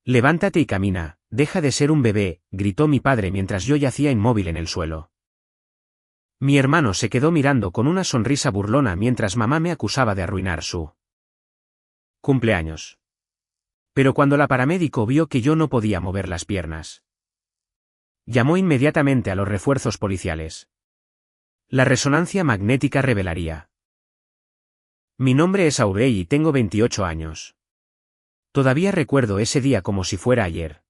Levántate y camina, deja de ser un bebé, gritó mi padre mientras yo yacía inmóvil en el suelo. Mi hermano se quedó mirando con una sonrisa burlona mientras mamá me acusaba de arruinar su cumpleaños. Pero cuando la paramédico vio que yo no podía mover las piernas, llamó inmediatamente a los refuerzos policiales. La resonancia magnética revelaría. Mi nombre es Aurey y tengo 28 años. Todavía recuerdo ese día como si fuera ayer.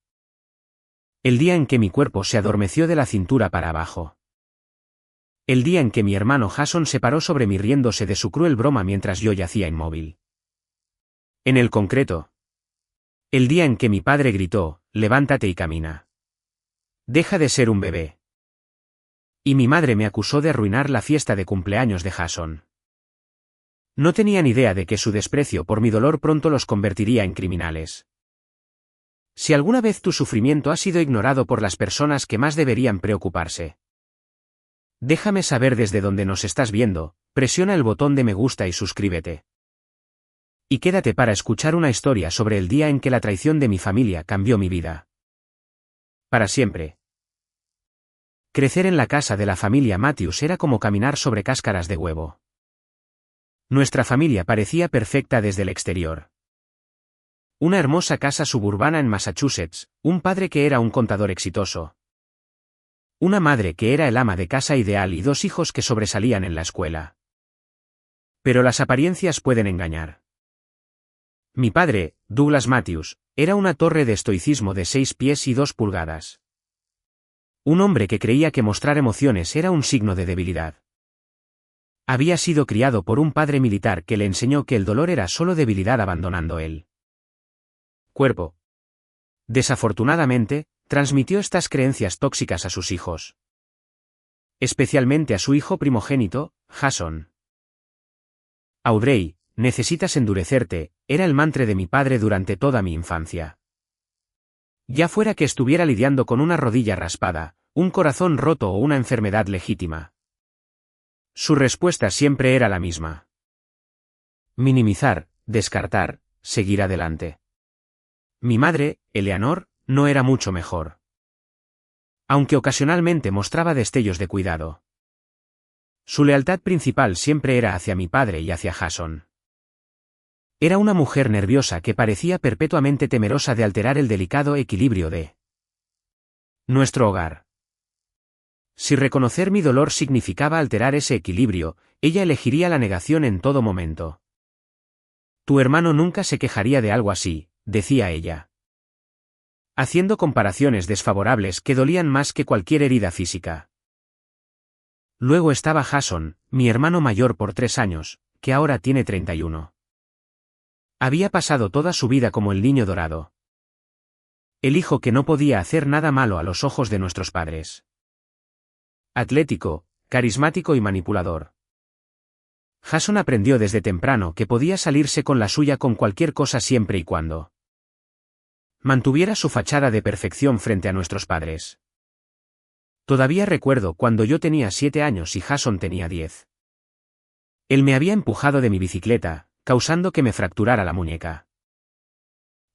El día en que mi cuerpo se adormeció de la cintura para abajo. El día en que mi hermano Jason se paró sobre mí riéndose de su cruel broma mientras yo yacía inmóvil. En el concreto. El día en que mi padre gritó, levántate y camina. Deja de ser un bebé. Y mi madre me acusó de arruinar la fiesta de cumpleaños de Jason. No tenían idea de que su desprecio por mi dolor pronto los convertiría en criminales. Si alguna vez tu sufrimiento ha sido ignorado por las personas que más deberían preocuparse, déjame saber desde donde nos estás viendo, presiona el botón de me gusta y suscríbete. Y quédate para escuchar una historia sobre el día en que la traición de mi familia cambió mi vida. Para siempre. Crecer en la casa de la familia Matthews era como caminar sobre cáscaras de huevo. Nuestra familia parecía perfecta desde el exterior. Una hermosa casa suburbana en Massachusetts, un padre que era un contador exitoso. Una madre que era el ama de casa ideal y dos hijos que sobresalían en la escuela. Pero las apariencias pueden engañar. Mi padre, Douglas Matthews, era una torre de estoicismo de 6 pies y 2 pulgadas. Un hombre que creía que mostrar emociones era un signo de debilidad. Había sido criado por un padre militar que le enseñó que el dolor era solo debilidad abandonando el cuerpo. Desafortunadamente, transmitió estas creencias tóxicas a sus hijos. Especialmente a su hijo primogénito, Jason. Audrey, necesitas endurecerte, era el mantra de mi padre durante toda mi infancia. Ya fuera que estuviera lidiando con una rodilla raspada, un corazón roto o una enfermedad legítima. Su respuesta siempre era la misma. Minimizar, descartar, seguir adelante. Mi madre, Eleanor, no era mucho mejor. Aunque ocasionalmente mostraba destellos de cuidado. Su lealtad principal siempre era hacia mi padre y hacia Jason. Era una mujer nerviosa que parecía perpetuamente temerosa de alterar el delicado equilibrio de nuestro hogar. Si reconocer mi dolor significaba alterar ese equilibrio, ella elegiría la negación en todo momento. Tu hermano nunca se quejaría de algo así, decía ella. Haciendo comparaciones desfavorables que dolían más que cualquier herida física. Luego estaba Jason, mi hermano mayor por 3 años, que ahora tiene 31. Había pasado toda su vida como el niño dorado. El hijo que no podía hacer nada malo a los ojos de nuestros padres. Atlético, carismático y manipulador. Jason aprendió desde temprano que podía salirse con la suya con cualquier cosa siempre y cuando mantuviera su fachada de perfección frente a nuestros padres. Todavía recuerdo cuando yo tenía 7 años y Jason tenía 10. Él me había empujado de mi bicicleta, causando que me fracturara la muñeca.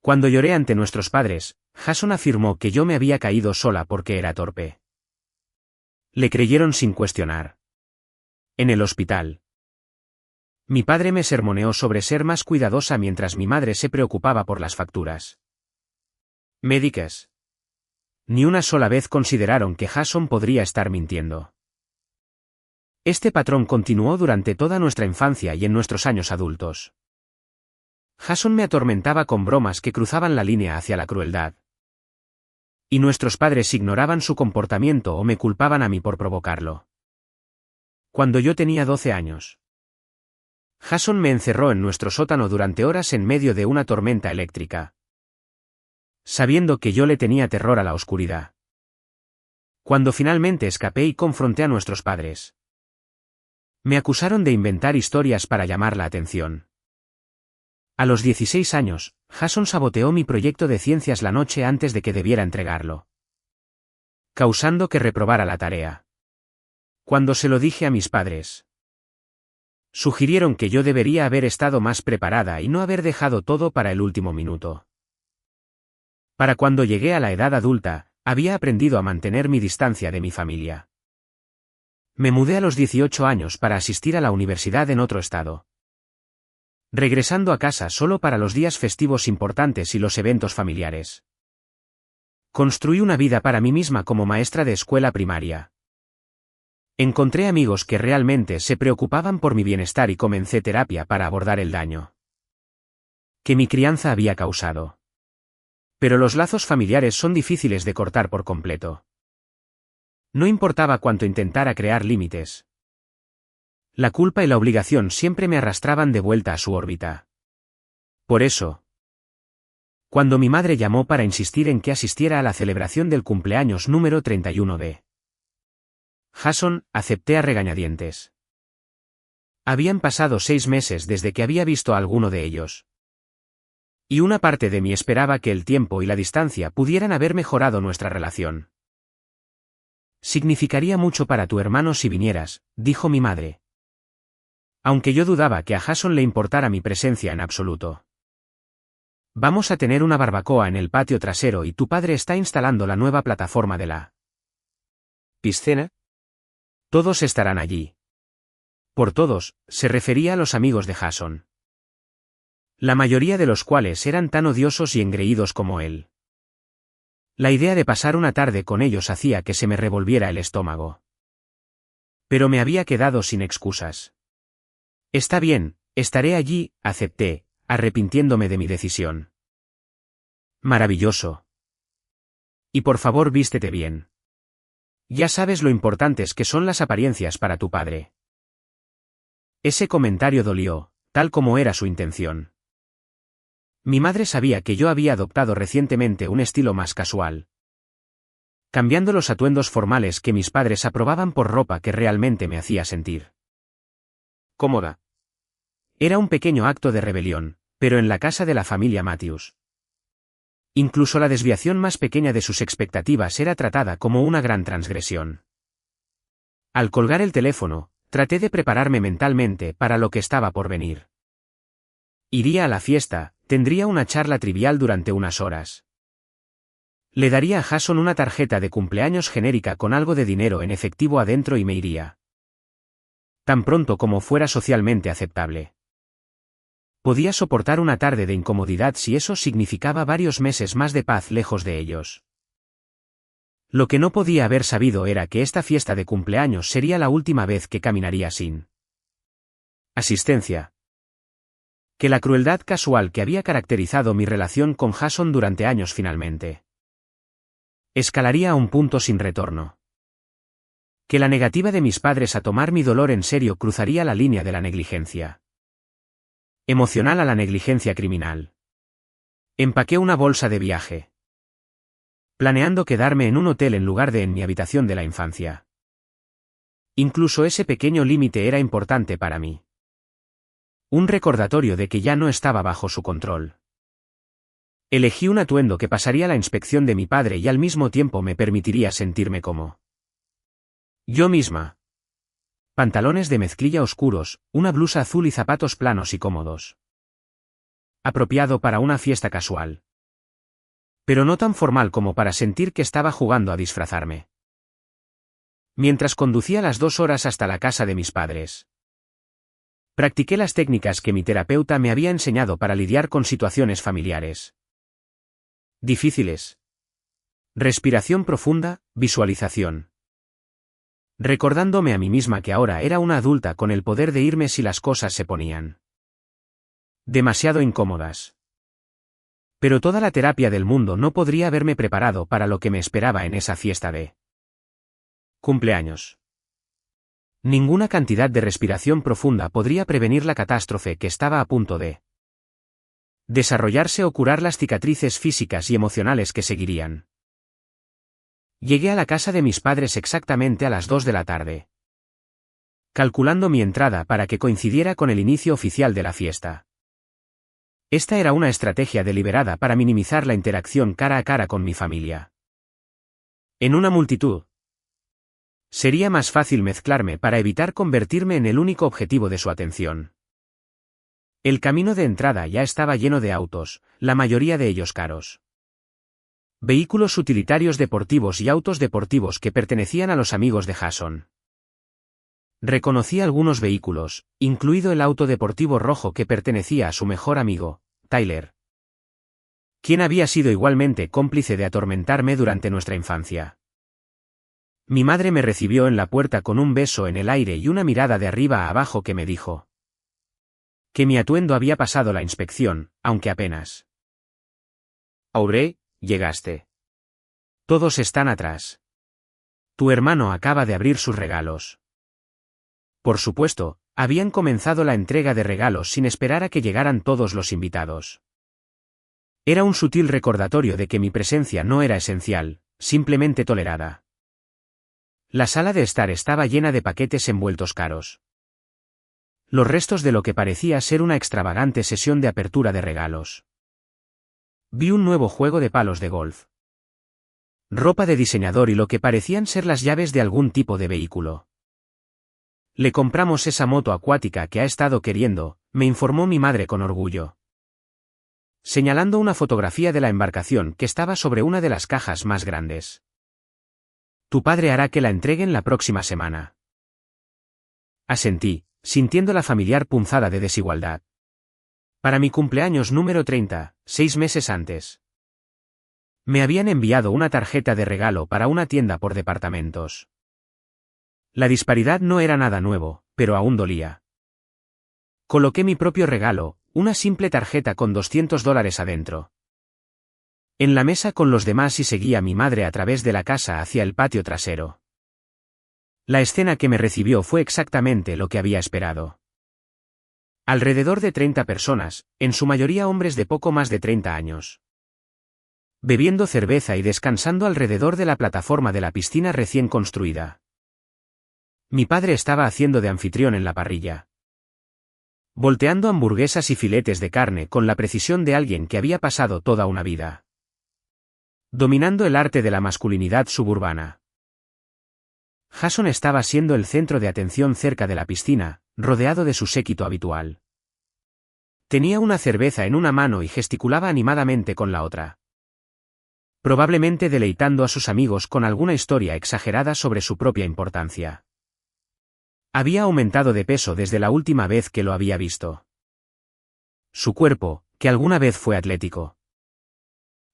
Cuando lloré ante nuestros padres, Jason afirmó que yo me había caído sola porque era torpe. Le creyeron sin cuestionar. En el hospital. Mi padre me sermoneó sobre ser más cuidadosa mientras mi madre se preocupaba por las facturas médicas. Ni una sola vez consideraron que Jason podría estar mintiendo. Este patrón continuó durante toda nuestra infancia y en nuestros años adultos. Jason me atormentaba con bromas que cruzaban la línea hacia la crueldad. Y nuestros padres ignoraban su comportamiento o me culpaban a mí por provocarlo. Cuando yo tenía 12 años. Jason me encerró en nuestro sótano durante horas en medio de una tormenta eléctrica. Sabiendo que yo le tenía terror a la oscuridad. Cuando finalmente escapé y confronté a nuestros padres. Me acusaron de inventar historias para llamar la atención. A los 16 años, Jason saboteó mi proyecto de ciencias la noche antes de que debiera entregarlo. Causando que reprobara la tarea. Cuando se lo dije a mis padres. Sugirieron que yo debería haber estado más preparada y no haber dejado todo para el último minuto. Para cuando llegué a la edad adulta, había aprendido a mantener mi distancia de mi familia. Me mudé a los 18 años para asistir a la universidad en otro estado. Regresando a casa solo para los días festivos importantes y los eventos familiares. Construí una vida para mí misma como maestra de escuela primaria. Encontré amigos que realmente se preocupaban por mi bienestar y comencé terapia para abordar el daño que mi crianza había causado. Pero los lazos familiares son difíciles de cortar por completo. No importaba cuánto intentara crear límites. La culpa y la obligación siempre me arrastraban de vuelta a su órbita. Por eso, cuando mi madre llamó para insistir en que asistiera a la celebración del cumpleaños número 31 de Jason, acepté a regañadientes. Habían pasado 6 meses desde que había visto a alguno de ellos. Y una parte de mí esperaba que el tiempo y la distancia pudieran haber mejorado nuestra relación. Significaría mucho para tu hermano si vinieras, dijo mi madre. Aunque yo dudaba que a Jason le importara mi presencia en absoluto. Vamos a tener una barbacoa en el patio trasero y tu padre está instalando la nueva plataforma de la piscina. Todos estarán allí. Por todos, se refería a los amigos de Jason. La mayoría de los cuales eran tan odiosos y engreídos como él. La idea de pasar una tarde con ellos hacía que se me revolviera el estómago. Pero me había quedado sin excusas. Está bien, estaré allí, acepté, arrepintiéndome de mi decisión. Maravilloso. Y por favor vístete bien. Ya sabes lo importantes que son las apariencias para tu padre. Ese comentario dolió, tal como era su intención. Mi madre sabía que yo había adoptado recientemente un estilo más casual. Cambiando los atuendos formales que mis padres aprobaban por ropa que realmente me hacía sentir cómoda. Era un pequeño acto de rebelión, pero en la casa de la familia Matthews. Incluso la desviación más pequeña de sus expectativas era tratada como una gran transgresión. Al colgar el teléfono, traté de prepararme mentalmente para lo que estaba por venir. Iría a la fiesta, tendría una charla trivial durante unas horas. Le daría a Jason una tarjeta de cumpleaños genérica con algo de dinero en efectivo adentro y me iría. Tan pronto como fuera socialmente aceptable. Podía soportar una tarde de incomodidad si eso significaba varios meses más de paz lejos de ellos. Lo que no podía haber sabido era que esta fiesta de cumpleaños sería la última vez que caminaría sin asistencia. Que la crueldad casual que había caracterizado mi relación con Jason durante años finalmente escalaría a un punto sin retorno. Que la negativa de mis padres a tomar mi dolor en serio cruzaría la línea de la negligencia emocional a la negligencia criminal. Empaqué una bolsa de viaje, planeando quedarme en un hotel en lugar de en mi habitación de la infancia. Incluso ese pequeño límite era importante para mí. Un recordatorio de que ya no estaba bajo su control. Elegí un atuendo que pasaría la inspección de mi padre y al mismo tiempo me permitiría sentirme como yo misma. Pantalones de mezclilla oscuros, una blusa azul y zapatos planos y cómodos. Apropiado para una fiesta casual. Pero no tan formal como para sentir que estaba jugando a disfrazarme. Mientras conducía las 2 horas hasta la casa de mis padres. Practiqué las técnicas que mi terapeuta me había enseñado para lidiar con situaciones familiares difíciles. Respiración profunda, visualización. Recordándome a mí misma que ahora era una adulta con el poder de irme si las cosas se ponían demasiado incómodas. Pero toda la terapia del mundo no podría haberme preparado para lo que me esperaba en esa fiesta de cumpleaños. Ninguna cantidad de respiración profunda podría prevenir la catástrofe que estaba a punto de desarrollarse o curar las cicatrices físicas y emocionales que seguirían. Llegué a la casa de mis padres exactamente a las 2 de la tarde. Calculando mi entrada para que coincidiera con el inicio oficial de la fiesta. Esta era una estrategia deliberada para minimizar la interacción cara a cara con mi familia. En una multitud. Sería más fácil mezclarme para evitar convertirme en el único objetivo de su atención. El camino de entrada ya estaba lleno de autos, la mayoría de ellos caros. Vehículos utilitarios deportivos y autos deportivos que pertenecían a los amigos de Jason. Reconocí algunos vehículos, incluido el auto deportivo rojo que pertenecía a su mejor amigo, Tyler, quien había sido igualmente cómplice de atormentarme durante nuestra infancia. Mi madre me recibió en la puerta con un beso en el aire y una mirada de arriba a abajo que me dijo que mi atuendo había pasado la inspección, aunque apenas. Aubrey, llegaste. Todos están atrás. Tu hermano acaba de abrir sus regalos. Por supuesto, habían comenzado la entrega de regalos sin esperar a que llegaran todos los invitados. Era un sutil recordatorio de que mi presencia no era esencial, simplemente tolerada. La sala de estar estaba llena de paquetes envueltos caros. Los restos de lo que parecía ser una extravagante sesión de apertura de regalos. Vi un nuevo juego de palos de golf, ropa de diseñador y lo que parecían ser las llaves de algún tipo de vehículo. Le compramos esa moto acuática que ha estado queriendo, me informó mi madre con orgullo, señalando una fotografía de la embarcación que estaba sobre una de las cajas más grandes. Tu padre hará que la entreguen la próxima semana. Asentí, sintiendo la familiar punzada de desigualdad. Para mi cumpleaños número 30, 6 meses antes, me habían enviado una tarjeta de regalo para una tienda por departamentos. La disparidad no era nada nuevo, pero aún dolía. Coloqué mi propio regalo, una simple tarjeta con $200 adentro, en la mesa con los demás y seguí a mi madre a través de la casa hacia el patio trasero. La escena que me recibió fue exactamente lo que había esperado. Alrededor de 30 personas, en su mayoría hombres de poco más de 30 años. Bebiendo cerveza y descansando alrededor de la plataforma de la piscina recién construida. Mi padre estaba haciendo de anfitrión en la parrilla, volteando hamburguesas y filetes de carne con la precisión de alguien que había pasado toda una vida dominando el arte de la masculinidad suburbana. Jason estaba siendo el centro de atención cerca de la piscina, rodeado de su séquito habitual. Tenía una cerveza en una mano y gesticulaba animadamente con la otra, probablemente deleitando a sus amigos con alguna historia exagerada sobre su propia importancia. Había aumentado de peso desde la última vez que lo había visto. Su cuerpo, que alguna vez fue atlético,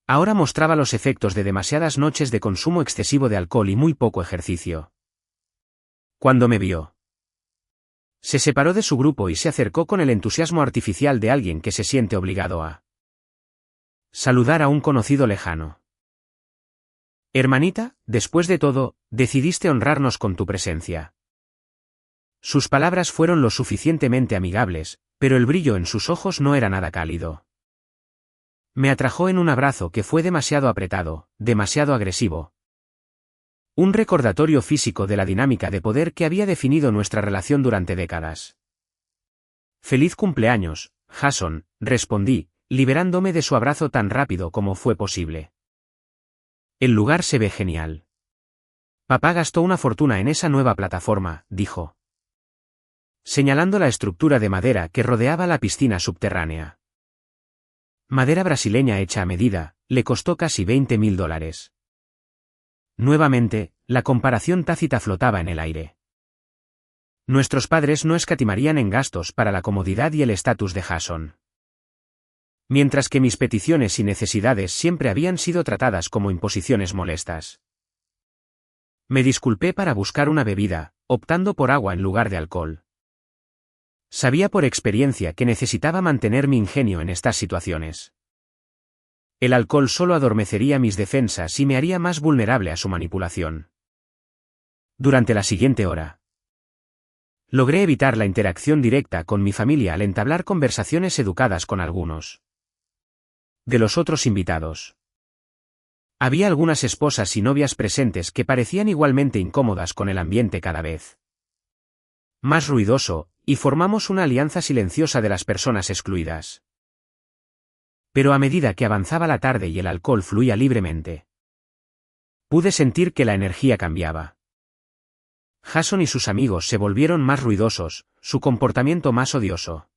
ahora mostraba los efectos de demasiadas noches de consumo excesivo de alcohol y muy poco ejercicio. Cuando me vio, se separó de su grupo y se acercó con el entusiasmo artificial de alguien que se siente obligado a saludar a un conocido lejano. Hermanita, después de todo, decidiste honrarnos con tu presencia. Sus palabras fueron lo suficientemente amigables, pero el brillo en sus ojos no era nada cálido. Me atrajo en un abrazo que fue demasiado apretado, demasiado agresivo. Un recordatorio físico de la dinámica de poder que había definido nuestra relación durante décadas. Feliz cumpleaños, Jason, respondí, liberándome de su abrazo tan rápido como fue posible. El lugar se ve genial. Papá gastó una fortuna en esa nueva plataforma, dijo, señalando la estructura de madera que rodeaba la piscina subterránea. Madera brasileña hecha a medida, le costó casi $20.000. Nuevamente, la comparación tácita flotaba en el aire. Nuestros padres no escatimarían en gastos para la comodidad y el estatus de Jason. Mientras que mis peticiones y necesidades siempre habían sido tratadas como imposiciones molestas. Me disculpé para buscar una bebida, optando por agua en lugar de alcohol. Sabía por experiencia que necesitaba mantener mi ingenio en estas situaciones. El alcohol solo adormecería mis defensas y me haría más vulnerable a su manipulación. Durante la siguiente hora, logré evitar la interacción directa con mi familia al entablar conversaciones educadas con algunos de los otros invitados. Había algunas esposas y novias presentes que parecían igualmente incómodas con el ambiente cada vez más ruidoso, y formamos una alianza silenciosa de las personas excluidas. Pero a medida que avanzaba la tarde y el alcohol fluía libremente, pude sentir que la energía cambiaba. Jason y sus amigos se volvieron más ruidosos, su comportamiento más odioso.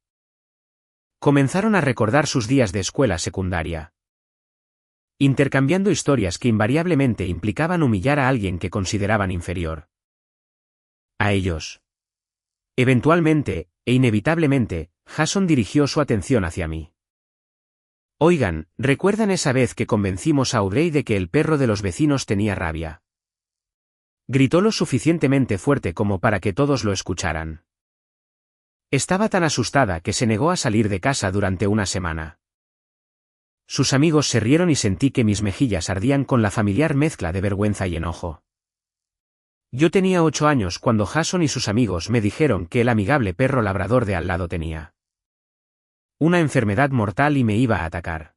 Comenzaron a recordar sus días de escuela secundaria, intercambiando historias que invariablemente implicaban humillar a alguien que consideraban inferior a ellos. Eventualmente, e inevitablemente, Jason dirigió su atención hacia mí. Oigan, ¿recuerdan esa vez que convencimos a Audrey de que el perro de los vecinos tenía rabia? Gritó lo suficientemente fuerte como para que todos lo escucharan. Estaba tan asustada que se negó a salir de casa durante una semana. Sus amigos se rieron y sentí que mis mejillas ardían con la familiar mezcla de vergüenza y enojo. Yo tenía 8 años cuando Jason y sus amigos me dijeron que el amigable perro labrador de al lado tenía una enfermedad mortal y me iba a atacar.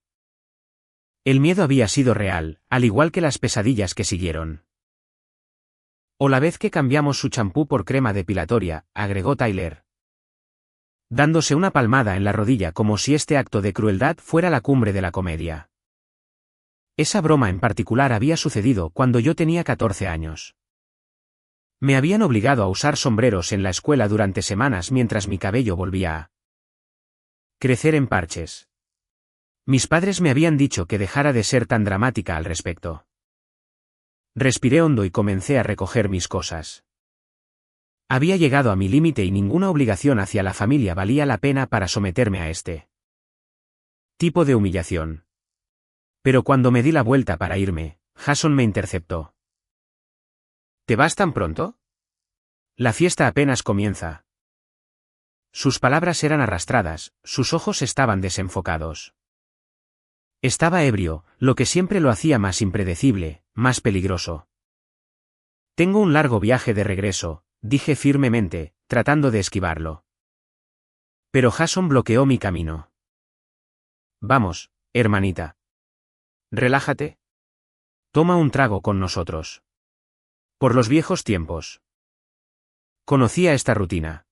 El miedo había sido real, al igual que las pesadillas que siguieron. O la vez que cambiamos su champú por crema depilatoria, agregó Tyler, dándose una palmada en la rodilla como si este acto de crueldad fuera la cumbre de la comedia. Esa broma en particular había sucedido cuando yo tenía 14 años. Me habían obligado a usar sombreros en la escuela durante semanas mientras mi cabello volvía a crecer en parches. Mis padres me habían dicho que dejara de ser tan dramática al respecto. Respiré hondo y comencé a recoger mis cosas. Había llegado a mi límite y ninguna obligación hacia la familia valía la pena para someterme a este tipo de humillación. Pero cuando me di la vuelta para irme, Jason me interceptó. ¿Te vas tan pronto? La fiesta apenas comienza. Sus palabras eran arrastradas, sus ojos estaban desenfocados. Estaba ebrio, lo que siempre lo hacía más impredecible, más peligroso. Tengo un largo viaje de regreso, dije firmemente, tratando de esquivarlo. Pero Jason bloqueó mi camino. Vamos, hermanita. Relájate. Toma un trago con nosotros. Por los viejos tiempos. Conocía esta rutina.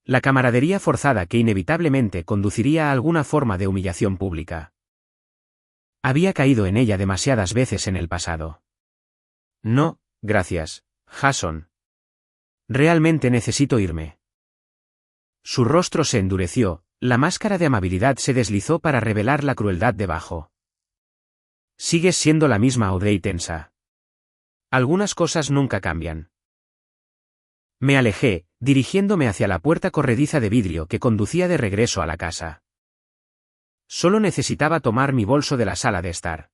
La camaradería forzada que inevitablemente conduciría a alguna forma de humillación pública. Había caído en ella demasiadas veces en el pasado. No, gracias, Jason. Realmente necesito irme. Su rostro se endureció, la máscara de amabilidad se deslizó para revelar la crueldad debajo. Sigues siendo la misma Audrey tensa. Algunas cosas nunca cambian. Me alejé, dirigiéndome hacia la puerta corrediza de vidrio que conducía de regreso a la casa. Solo necesitaba tomar mi bolso de la sala de estar.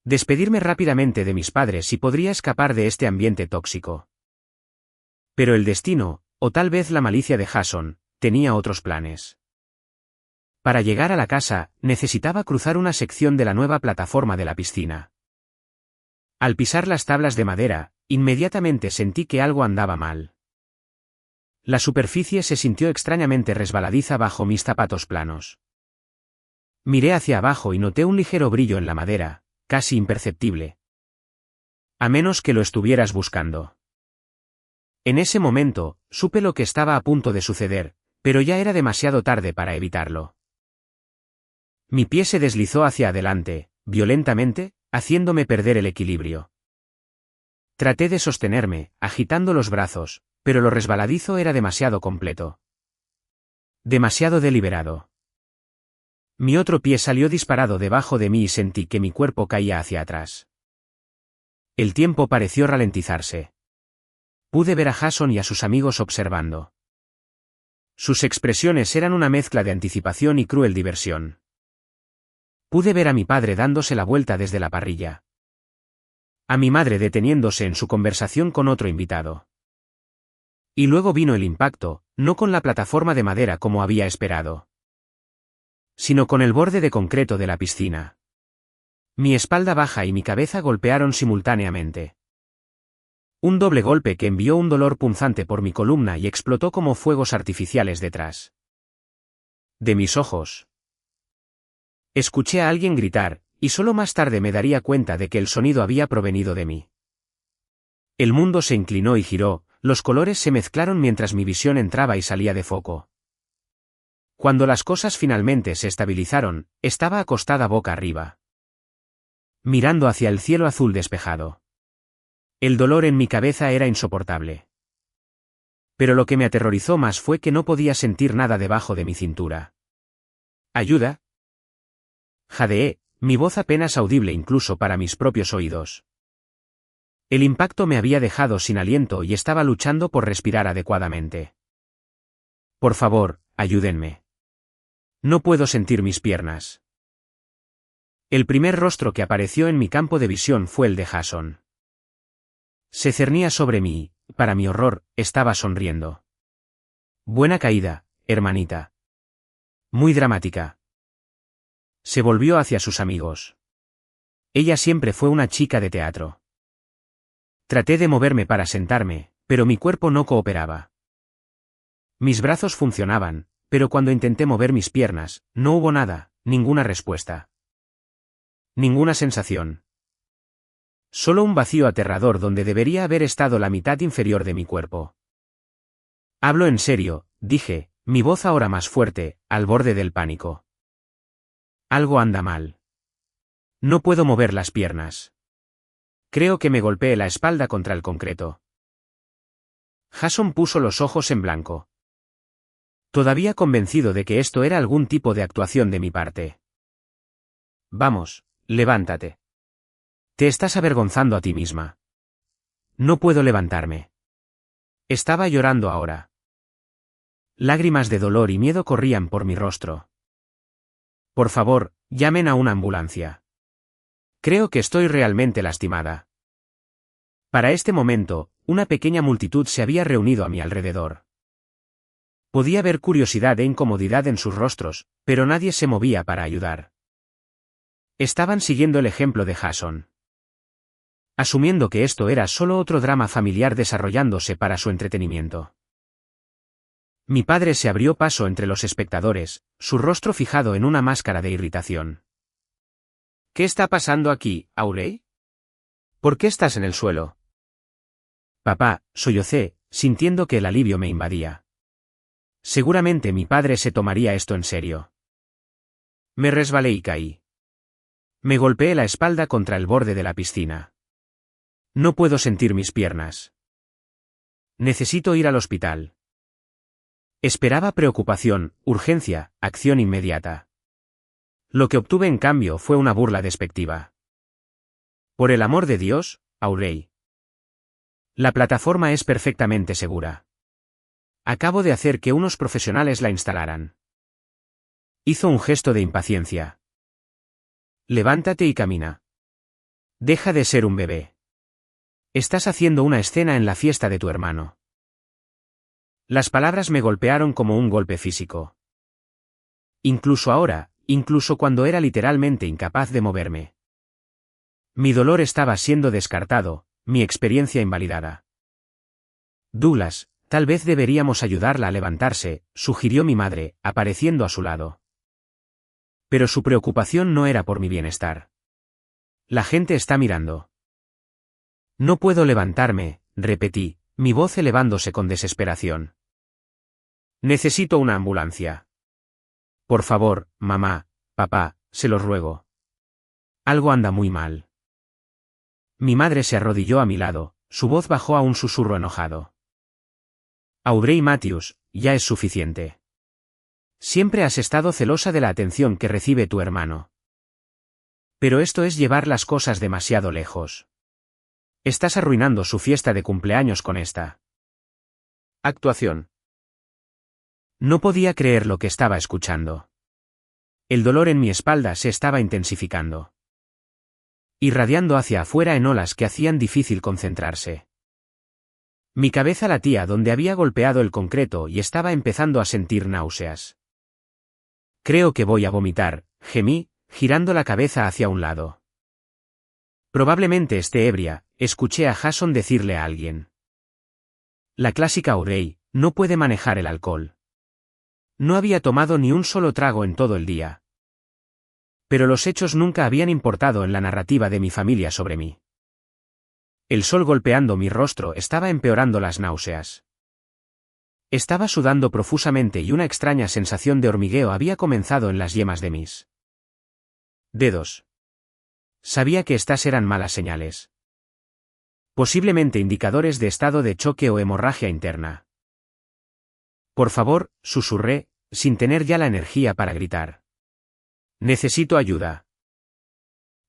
Despedirme rápidamente de mis padres y podría escapar de este ambiente tóxico. Pero el destino, o tal vez la malicia de Jason, tenía otros planes. Para llegar a la casa, necesitaba cruzar una sección de la nueva plataforma de la piscina. Al pisar las tablas de madera, inmediatamente sentí que algo andaba mal. La superficie se sintió extrañamente resbaladiza bajo mis zapatos planos. Miré hacia abajo y noté un ligero brillo en la madera, casi imperceptible. A menos que lo estuvieras buscando. En ese momento, supe lo que estaba a punto de suceder, pero ya era demasiado tarde para evitarlo. Mi pie se deslizó hacia adelante, violentamente, haciéndome perder el equilibrio. Traté de sostenerme, agitando los brazos, pero lo resbaladizo era demasiado completo. Demasiado deliberado. Mi otro pie salió disparado debajo de mí y sentí que mi cuerpo caía hacia atrás. El tiempo pareció ralentizarse. Pude ver a Jason y a sus amigos observando. Sus expresiones eran una mezcla de anticipación y cruel diversión. Pude ver a mi padre dándose la vuelta desde la parrilla. A mi madre deteniéndose en su conversación con otro invitado. Y luego vino el impacto, no con la plataforma de madera como había esperado, sino con el borde de concreto de la piscina. Mi espalda baja y mi cabeza golpearon simultáneamente. Un doble golpe que envió un dolor punzante por mi columna y explotó como fuegos artificiales detrás de mis ojos. Escuché a alguien gritar, y solo más tarde me daría cuenta de que el sonido había provenido de mí. El mundo se inclinó y giró, los colores se mezclaron mientras mi visión entraba y salía de foco. Cuando las cosas finalmente se estabilizaron, estaba acostada boca arriba, mirando hacia el cielo azul despejado. El dolor en mi cabeza era insoportable. Pero lo que me aterrorizó más fue que no podía sentir nada debajo de mi cintura. ¿Ayuda? Jadeé, Mi voz apenas audible incluso para mis propios oídos. El impacto me había dejado sin aliento y estaba luchando por respirar adecuadamente. Por favor, ayúdenme. No puedo sentir mis piernas. El primer rostro que apareció en mi campo de visión fue el de Jason. Se cernía sobre mí y, para mi horror, estaba sonriendo. Buena caída, hermanita. Muy dramática. Se volvió hacia sus amigos. Ella siempre fue una chica de teatro. Traté de moverme para sentarme, pero mi cuerpo no cooperaba. Mis brazos funcionaban, pero cuando intenté mover mis piernas, no hubo nada, ninguna respuesta. Ninguna sensación. Solo un vacío aterrador donde debería haber estado la mitad inferior de mi cuerpo. Hablo en serio, dije, mi voz ahora más fuerte, al borde del pánico. Algo anda mal. No puedo mover las piernas. Creo que me golpeé la espalda contra el concreto. Jason puso los ojos en blanco. Todavía convencido de que esto era algún tipo de actuación de mi parte. Vamos, levántate. Te estás avergonzando a ti misma. No puedo levantarme. Estaba llorando ahora. Lágrimas de dolor y miedo corrían por mi rostro. Por favor, llamen a una ambulancia. Creo que estoy realmente lastimada. Para este momento, una pequeña multitud se había reunido a mi alrededor. Podía ver curiosidad e incomodidad en sus rostros, pero nadie se movía para ayudar. Estaban siguiendo el ejemplo de Jason. Asumiendo que esto era solo otro drama familiar desarrollándose para su entretenimiento. Mi padre se abrió paso entre los espectadores, su rostro fijado en una máscara de irritación. ¿Qué está pasando aquí, Aurey? ¿Por qué estás en el suelo? Papá, sollocé, sintiendo que el alivio me invadía. Seguramente mi padre se tomaría esto en serio. Me resbalé y caí. Me golpeé la espalda contra el borde de la piscina. No puedo sentir mis piernas. Necesito ir al hospital. Esperaba preocupación, urgencia, acción inmediata. Lo que obtuve en cambio fue una burla despectiva. Por el amor de Dios, Aurey. La plataforma es perfectamente segura. Acabo de hacer que unos profesionales la instalaran. Hizo un gesto de impaciencia. Levántate y camina. Deja de ser un bebé. Estás haciendo una escena en la fiesta de tu hermano. Las palabras me golpearon como un golpe físico. Incluso ahora, incluso cuando era literalmente incapaz de moverme. Mi dolor estaba siendo descartado, mi experiencia invalidada. Douglas, tal vez deberíamos ayudarla a levantarse, sugirió mi madre, apareciendo a su lado. Pero su preocupación no era por mi bienestar. La gente está mirando. No puedo levantarme, repetí, mi voz elevándose con desesperación. Necesito una ambulancia. Por favor, mamá, papá, se los ruego. Algo anda muy mal. Mi madre se arrodilló a mi lado, su voz bajó a un susurro enojado. Audrey Matthews, ya es suficiente. Siempre has estado celosa de la atención que recibe tu hermano. Pero esto es llevar las cosas demasiado lejos. Estás arruinando su fiesta de cumpleaños con esta actuación. No podía creer lo que estaba escuchando. El dolor en mi espalda se estaba intensificando. Irradiando hacia afuera en olas que hacían difícil concentrarse. Mi cabeza latía donde había golpeado el concreto y estaba empezando a sentir náuseas. Creo que voy a vomitar, gemí, girando la cabeza hacia un lado. Probablemente esté ebria, escuché a Jason decirle a alguien. La clásica Aurey, no puede manejar el alcohol. No había tomado ni un solo trago en todo el día. Pero los hechos nunca habían importado en la narrativa de mi familia sobre mí. El sol golpeando mi rostro estaba empeorando las náuseas. Estaba sudando profusamente y una extraña sensación de hormigueo había comenzado en las yemas de mis dedos. Sabía que estas eran malas señales. Posiblemente indicadores de estado de choque o hemorragia interna. Por favor, susurré, sin tener ya la energía para gritar. Necesito ayuda.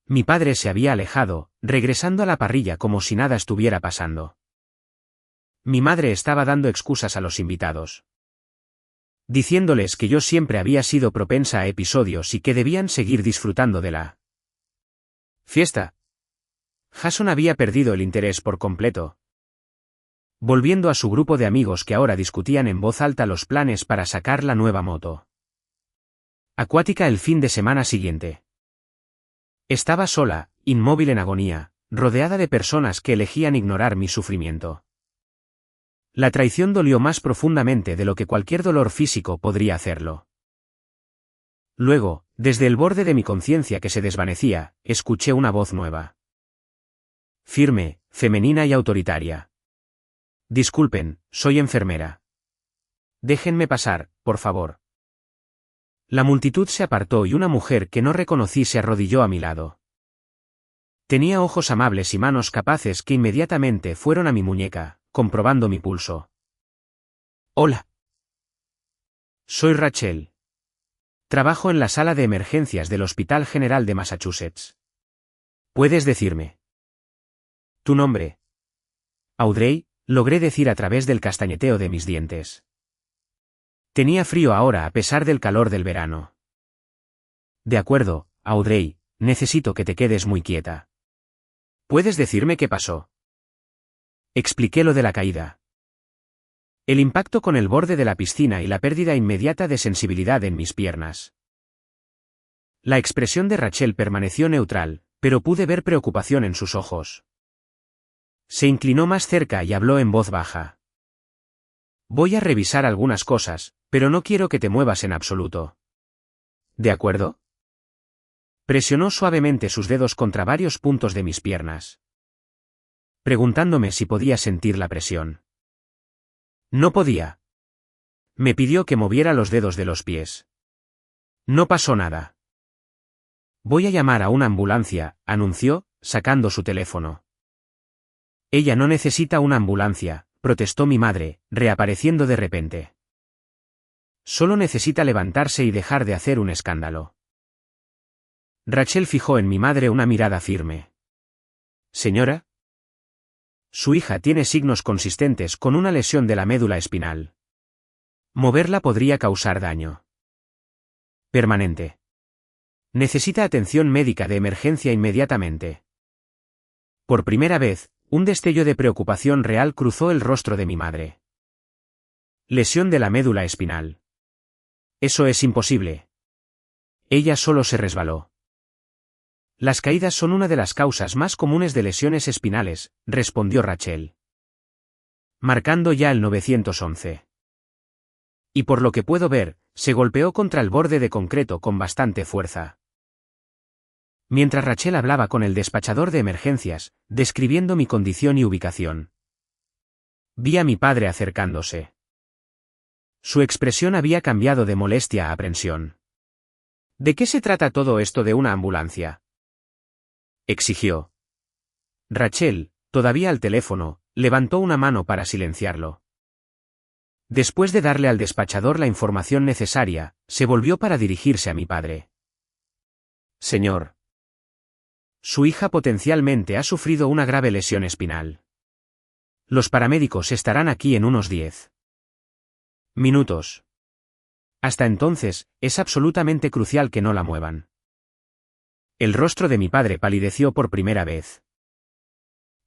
Mi padre se había alejado, regresando a la parrilla como si nada estuviera pasando. Mi madre estaba dando excusas a los invitados, diciéndoles que yo siempre había sido propensa a episodios y que debían seguir disfrutando de la fiesta. Jason había perdido el interés por completo, volviendo a su grupo de amigos que ahora discutían en voz alta los planes para sacar la nueva moto acuática el fin de semana siguiente. Estaba sola, inmóvil en agonía, rodeada de personas que elegían ignorar mi sufrimiento. La traición dolió más profundamente de lo que cualquier dolor físico podría hacerlo. Luego, desde el borde de mi conciencia que se desvanecía, escuché una voz nueva. Firme, femenina y autoritaria. Disculpen, soy enfermera. Déjenme pasar, por favor. La multitud se apartó y una mujer que no reconocí se arrodilló a mi lado. Tenía ojos amables y manos capaces que inmediatamente fueron a mi muñeca, comprobando mi pulso. Hola. Soy Rachel. Trabajo en la sala de emergencias del Hospital General de Massachusetts. ¿Puedes decirme tu nombre? Audrey, logré decir a través del castañeteo de mis dientes. Tenía frío ahora a pesar del calor del verano. De acuerdo, Audrey, necesito que te quedes muy quieta. ¿Puedes decirme qué pasó? Expliqué lo de la caída. El impacto con el borde de la piscina y la pérdida inmediata de sensibilidad en mis piernas. La expresión de Rachel permaneció neutral, pero pude ver preocupación en sus ojos. Se inclinó más cerca y habló en voz baja. Voy a revisar algunas cosas, pero no quiero que te muevas en absoluto. ¿De acuerdo? Presionó suavemente sus dedos contra varios puntos de mis piernas, preguntándome si podía sentir la presión. No podía. Me pidió que moviera los dedos de los pies. No pasó nada. Voy a llamar a una ambulancia, anunció, sacando su teléfono. Ella no necesita una ambulancia, protestó mi madre, reapareciendo de repente. Solo necesita levantarse y dejar de hacer un escándalo. Rachel fijó en mi madre una mirada firme. Señora. Su hija tiene signos consistentes con una lesión de la médula espinal. Moverla podría causar daño permanente. Necesita atención médica de emergencia inmediatamente. Por primera vez, un destello de preocupación real cruzó el rostro de mi madre. Lesión de la médula espinal. Eso es imposible. Ella solo se resbaló. Las caídas son una de las causas más comunes de lesiones espinales, respondió Rachel. Marcando ya el 911. Y por lo que puedo ver, se golpeó contra el borde de concreto con bastante fuerza. Mientras Rachel hablaba con el despachador de emergencias, describiendo mi condición y ubicación, vi a mi padre acercándose. Su expresión había cambiado de molestia a aprensión. ¿De qué se trata todo esto de una ambulancia?, exigió. Rachel, todavía al teléfono, levantó una mano para silenciarlo. Después de darle al despachador la información necesaria, se volvió para dirigirse a mi padre. Señor. Su hija potencialmente ha sufrido una grave lesión espinal. Los paramédicos estarán aquí en unos 10 minutos. Hasta entonces, es absolutamente crucial que no la muevan. El rostro de mi padre palideció por primera vez.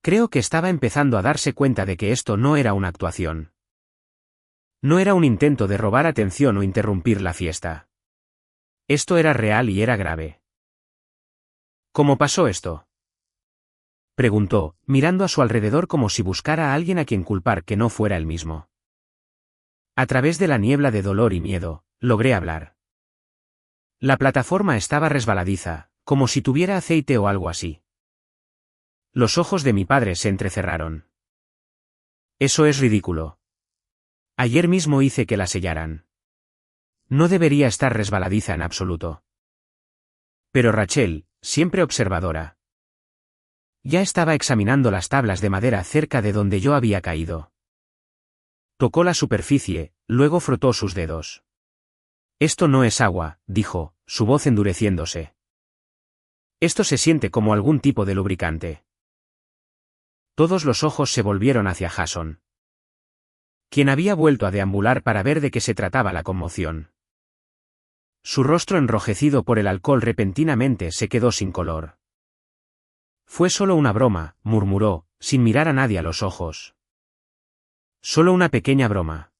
Creo que estaba empezando a darse cuenta de que esto no era una actuación. No era un intento de robar atención o interrumpir la fiesta. Esto era real y era grave. ¿Cómo pasó esto?, preguntó, mirando a su alrededor como si buscara a alguien a quien culpar que no fuera él mismo. A través de la niebla de dolor y miedo, logré hablar. La plataforma estaba resbaladiza, como si tuviera aceite o algo así. Los ojos de mi padre se entrecerraron. Eso es ridículo. Ayer mismo hice que la sellaran. No debería estar resbaladiza en absoluto. Pero Rachel, siempre observadora, ya estaba examinando las tablas de madera cerca de donde yo había caído. Tocó la superficie, luego frotó sus dedos. Esto no es agua, dijo, su voz endureciéndose. Esto se siente como algún tipo de lubricante. Todos los ojos se volvieron hacia Jason, quien había vuelto a deambular para ver de qué se trataba la conmoción. Su rostro enrojecido por el alcohol repentinamente se quedó sin color. Fue solo una broma, murmuró, sin mirar a nadie a los ojos. Solo una pequeña broma.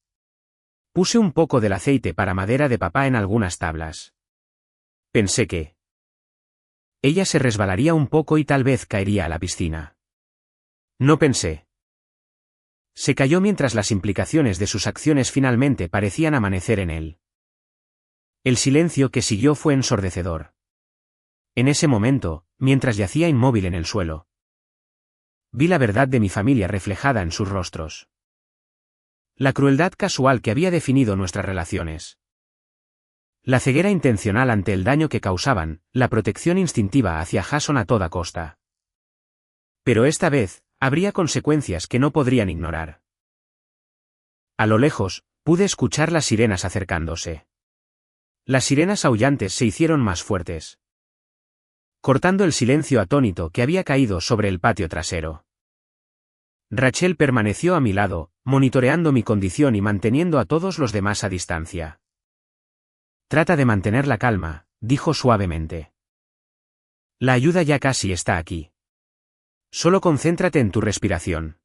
Puse un poco del aceite para madera de papá en algunas tablas. Pensé que ella se resbalaría un poco y tal vez caería a la piscina. No pensé. Se cayó mientras las implicaciones de sus acciones finalmente parecían amanecer en él. El silencio que siguió fue ensordecedor. En ese momento, mientras yacía inmóvil en el suelo, vi la verdad de mi familia reflejada en sus rostros. La crueldad casual que había definido nuestras relaciones. La ceguera intencional ante el daño que causaban, la protección instintiva hacia Jason a toda costa. Pero esta vez, habría consecuencias que no podrían ignorar. A lo lejos, pude escuchar las sirenas acercándose. Las sirenas aullantes se hicieron más fuertes, cortando el silencio atónito que había caído sobre el patio trasero. Rachel permaneció a mi lado, monitoreando mi condición y manteniendo a todos los demás a distancia. Trata de mantener la calma, dijo suavemente. La ayuda ya casi está aquí. Solo concéntrate en tu respiración.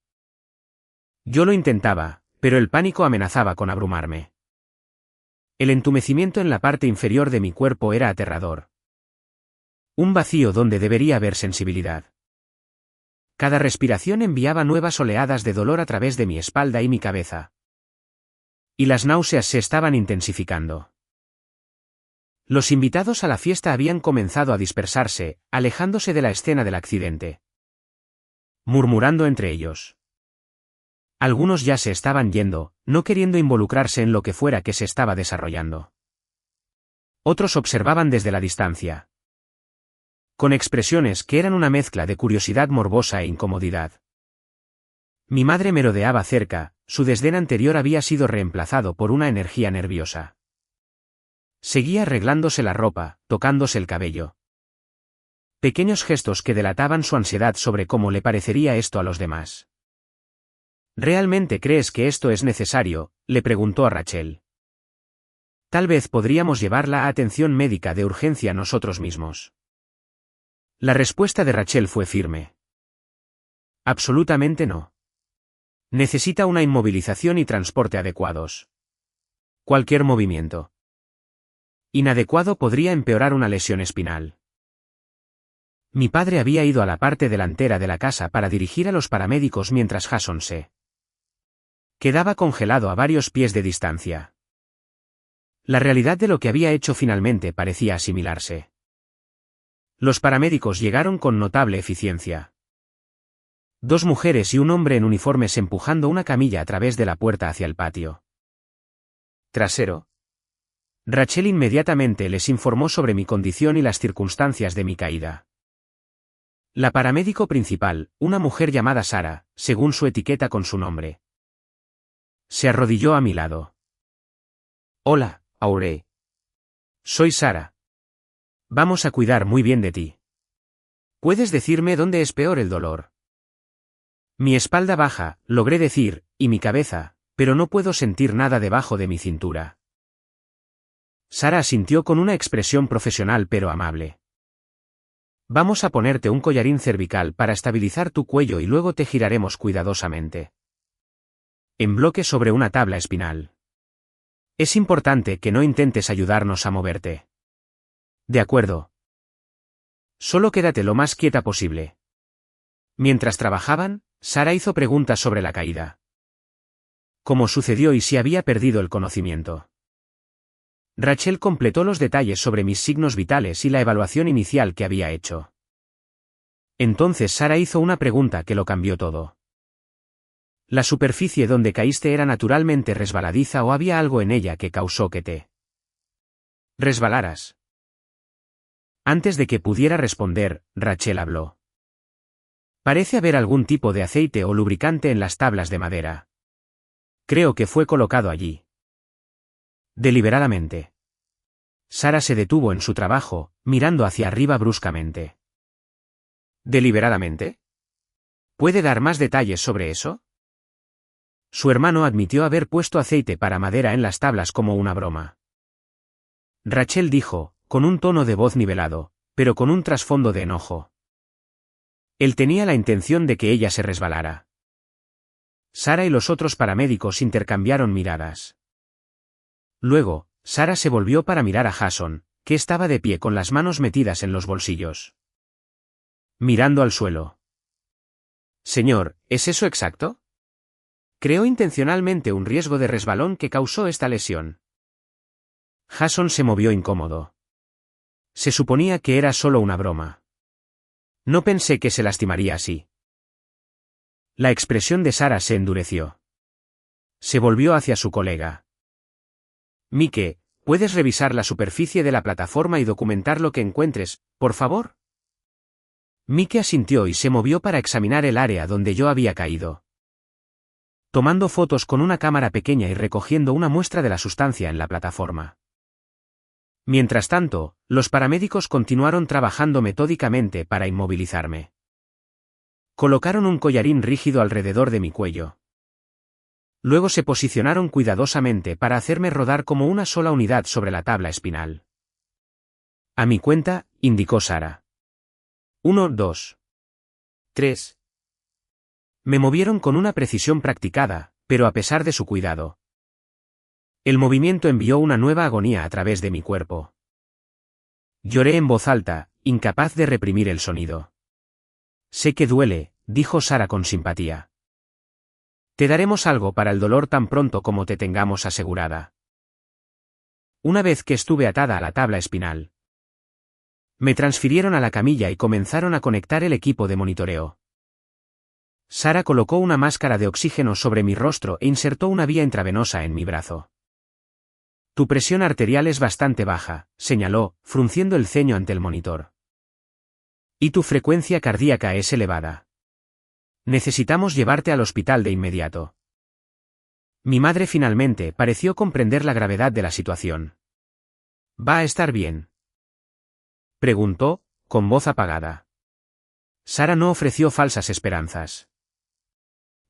Yo lo intentaba, pero el pánico amenazaba con abrumarme. El entumecimiento en la parte inferior de mi cuerpo era aterrador. Un vacío donde debería haber sensibilidad. Cada respiración enviaba nuevas oleadas de dolor a través de mi espalda y mi cabeza. Y las náuseas se estaban intensificando. Los invitados a la fiesta habían comenzado a dispersarse, alejándose de la escena del accidente, murmurando entre ellos. Algunos ya se estaban yendo, no queriendo involucrarse en lo que fuera que se estaba desarrollando. Otros observaban desde la distancia, con expresiones que eran una mezcla de curiosidad morbosa e incomodidad. Mi madre merodeaba cerca, su desdén anterior había sido reemplazado por una energía nerviosa. Seguía arreglándose la ropa, tocándose el cabello. Pequeños gestos que delataban su ansiedad sobre cómo le parecería esto a los demás. ¿Realmente crees que esto es necesario?, le preguntó a Rachel. Tal vez podríamos llevarla a atención médica de urgencia nosotros mismos. La respuesta de Rachel fue firme. Absolutamente no. Necesita una inmovilización y transporte adecuados. Cualquier movimiento inadecuado podría empeorar una lesión espinal. Mi padre había ido a la parte delantera de la casa para dirigir a los paramédicos mientras Jason se quedaba congelado a varios pies de distancia. La realidad de lo que había hecho finalmente parecía asimilarse. Los paramédicos llegaron con notable eficiencia. 2 mujeres y un hombre en uniformes empujando una camilla a través de la puerta hacia el patio trasero. Rachel inmediatamente les informó sobre mi condición y las circunstancias de mi caída. La paramédico principal, una mujer llamada Sara, según su etiqueta con su nombre, se arrodilló a mi lado. Hola, Aure. Soy Sara. Vamos a cuidar muy bien de ti. ¿Puedes decirme dónde es peor el dolor? Mi espalda baja, logré decir, y mi cabeza, pero no puedo sentir nada debajo de mi cintura. Sara asintió con una expresión profesional pero amable. Vamos a ponerte un collarín cervical para estabilizar tu cuello y luego te giraremos cuidadosamente en bloque sobre una tabla espinal. Es importante que no intentes ayudarnos a moverte. De acuerdo. Solo quédate lo más quieta posible. Mientras trabajaban, Sara hizo preguntas sobre la caída. ¿Cómo sucedió y si había perdido el conocimiento? Rachel completó los detalles sobre mis signos vitales y la evaluación inicial que había hecho. Entonces Sara hizo una pregunta que lo cambió todo. ¿La superficie donde caíste era naturalmente resbaladiza o había algo en ella que causó que te resbalaras? Antes de que pudiera responder, Rachel habló. Parece haber algún tipo de aceite o lubricante en las tablas de madera. Creo que fue colocado allí deliberadamente. Sara se detuvo en su trabajo, mirando hacia arriba bruscamente. ¿Deliberadamente? ¿Puede dar más detalles sobre eso? Su hermano admitió haber puesto aceite para madera en las tablas como una broma. Rachel dijo, con un tono de voz nivelado, pero con un trasfondo de enojo. Él tenía la intención de que ella se resbalara. Sarah y los otros paramédicos intercambiaron miradas. Luego, Sarah se volvió para mirar a Jason, que estaba de pie con las manos metidas en los bolsillos. Mirando al suelo. Señor, ¿es eso exacto? Creó intencionalmente un riesgo de resbalón que causó esta lesión. Jason se movió incómodo. Se suponía que era solo una broma. No pensé que se lastimaría así. La expresión de Sarah se endureció. Se volvió hacia su colega. Mike, ¿puedes revisar la superficie de la plataforma y documentar lo que encuentres, por favor? Mike asintió y se movió para examinar el área donde yo había caído. Tomando fotos con una cámara pequeña y recogiendo una muestra de la sustancia en la plataforma. Mientras tanto, los paramédicos continuaron trabajando metódicamente para inmovilizarme. Colocaron un collarín rígido alrededor de mi cuello. Luego se posicionaron cuidadosamente para hacerme rodar como una sola unidad sobre la tabla espinal. A mi cuenta, indicó Sarah. 1, 2, 3. Me movieron con una precisión practicada, pero a pesar de su cuidado. El movimiento envió una nueva agonía a través de mi cuerpo. Lloré en voz alta, incapaz de reprimir el sonido. Sé que duele, dijo Sarah con simpatía. Te daremos algo para el dolor tan pronto como te tengamos asegurada. Una vez que estuve atada a la tabla espinal, me transfirieron a la camilla y comenzaron a conectar el equipo de monitoreo. Sarah colocó una máscara de oxígeno sobre mi rostro e insertó una vía intravenosa en mi brazo. Tu presión arterial es bastante baja, señaló, frunciendo el ceño ante el monitor. Y tu frecuencia cardíaca es elevada. Necesitamos llevarte al hospital de inmediato. Mi madre finalmente pareció comprender la gravedad de la situación. ¿Va a estar bien?, preguntó, con voz apagada. Sarah no ofreció falsas esperanzas.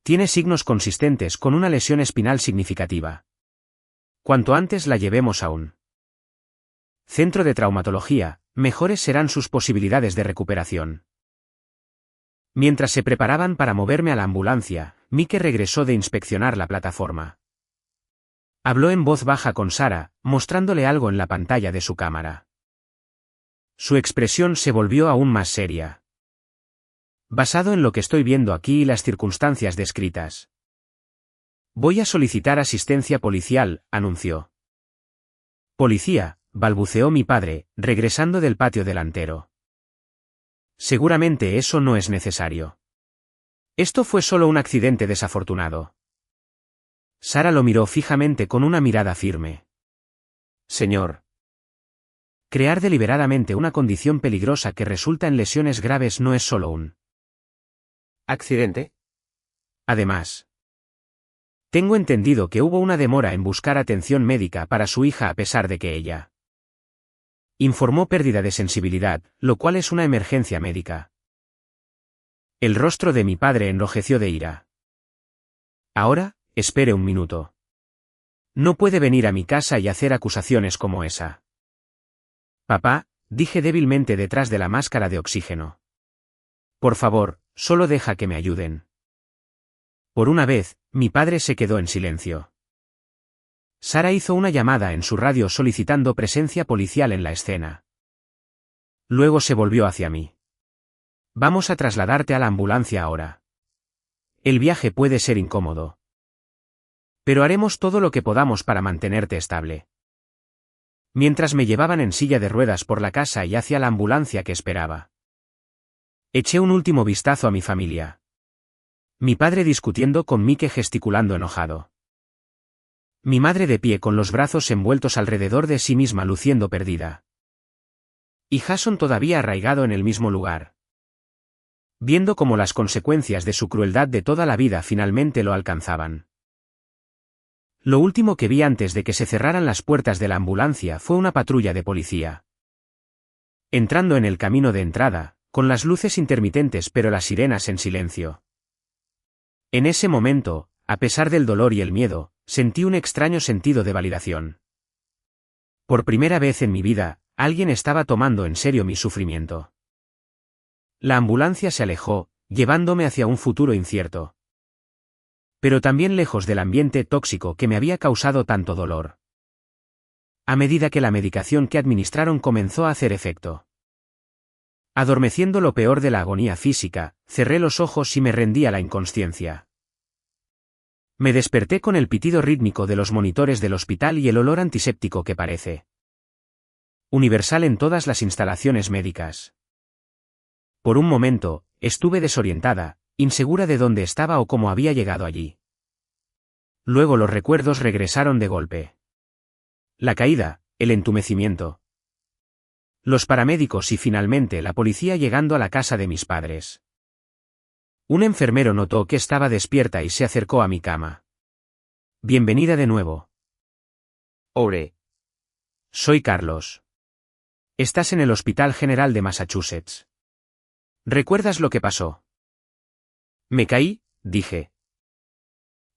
Tiene signos consistentes con una lesión espinal significativa. Cuanto antes la llevemos a un centro de traumatología, mejores serán sus posibilidades de recuperación. Mientras se preparaban para moverme a la ambulancia, Mike regresó de inspeccionar la plataforma. Habló en voz baja con Sarah, mostrándole algo en la pantalla de su cámara. Su expresión se volvió aún más seria. Basado en lo que estoy viendo aquí y las circunstancias descritas, voy a solicitar asistencia policial, anunció. Policía, balbuceó mi padre, regresando del patio delantero. Seguramente eso no es necesario. Esto fue solo un accidente desafortunado. Sarah lo miró fijamente con una mirada firme. Señor. Crear deliberadamente una condición peligrosa que resulta en lesiones graves no es solo un accidente. Además, tengo entendido que hubo una demora en buscar atención médica para su hija a pesar de que ella informó pérdida de sensibilidad, lo cual es una emergencia médica. El rostro de mi padre enrojeció de ira. Ahora, espere un minuto. No puede venir a mi casa y hacer acusaciones como esa. Papá, dije débilmente detrás de la máscara de oxígeno. Por favor, solo deja que me ayuden. Por una vez, mi padre se quedó en silencio. Sarah hizo una llamada en su radio solicitando presencia policial en la escena. Luego se volvió hacia mí. Vamos a trasladarte a la ambulancia ahora. El viaje puede ser incómodo. Pero haremos todo lo que podamos para mantenerte estable. Mientras me llevaban en silla de ruedas por la casa y hacia la ambulancia que esperaba. Eché un último vistazo a mi familia. Mi padre discutiendo con Mike gesticulando enojado. Mi madre de pie con los brazos envueltos alrededor de sí misma luciendo perdida. Y Jason todavía arraigado en el mismo lugar. Viendo cómo las consecuencias de su crueldad de toda la vida finalmente lo alcanzaban. Lo último que vi antes de que se cerraran las puertas de la ambulancia fue una patrulla de policía. Entrando en el camino de entrada, con las luces intermitentes pero las sirenas en silencio. En ese momento, a pesar del dolor y el miedo, sentí un extraño sentido de validación. Por primera vez en mi vida, alguien estaba tomando en serio mi sufrimiento. La ambulancia se alejó, llevándome hacia un futuro incierto. Pero también lejos del ambiente tóxico que me había causado tanto dolor. A medida que la medicación que administraron comenzó a hacer efecto. Adormeciendo lo peor de la agonía física, cerré los ojos y me rendí a la inconsciencia. Me desperté con el pitido rítmico de los monitores del hospital y el olor antiséptico que parece universal en todas las instalaciones médicas. Por un momento, estuve desorientada, insegura de dónde estaba o cómo había llegado allí. Luego los recuerdos regresaron de golpe. La caída, el entumecimiento. Los paramédicos y finalmente la policía llegando a la casa de mis padres. Un enfermero notó que estaba despierta y se acercó a mi cama. Bienvenida de nuevo. Ore. Soy Carlos. Estás en el Hospital General de Massachusetts. ¿Recuerdas lo que pasó? Me caí, dije.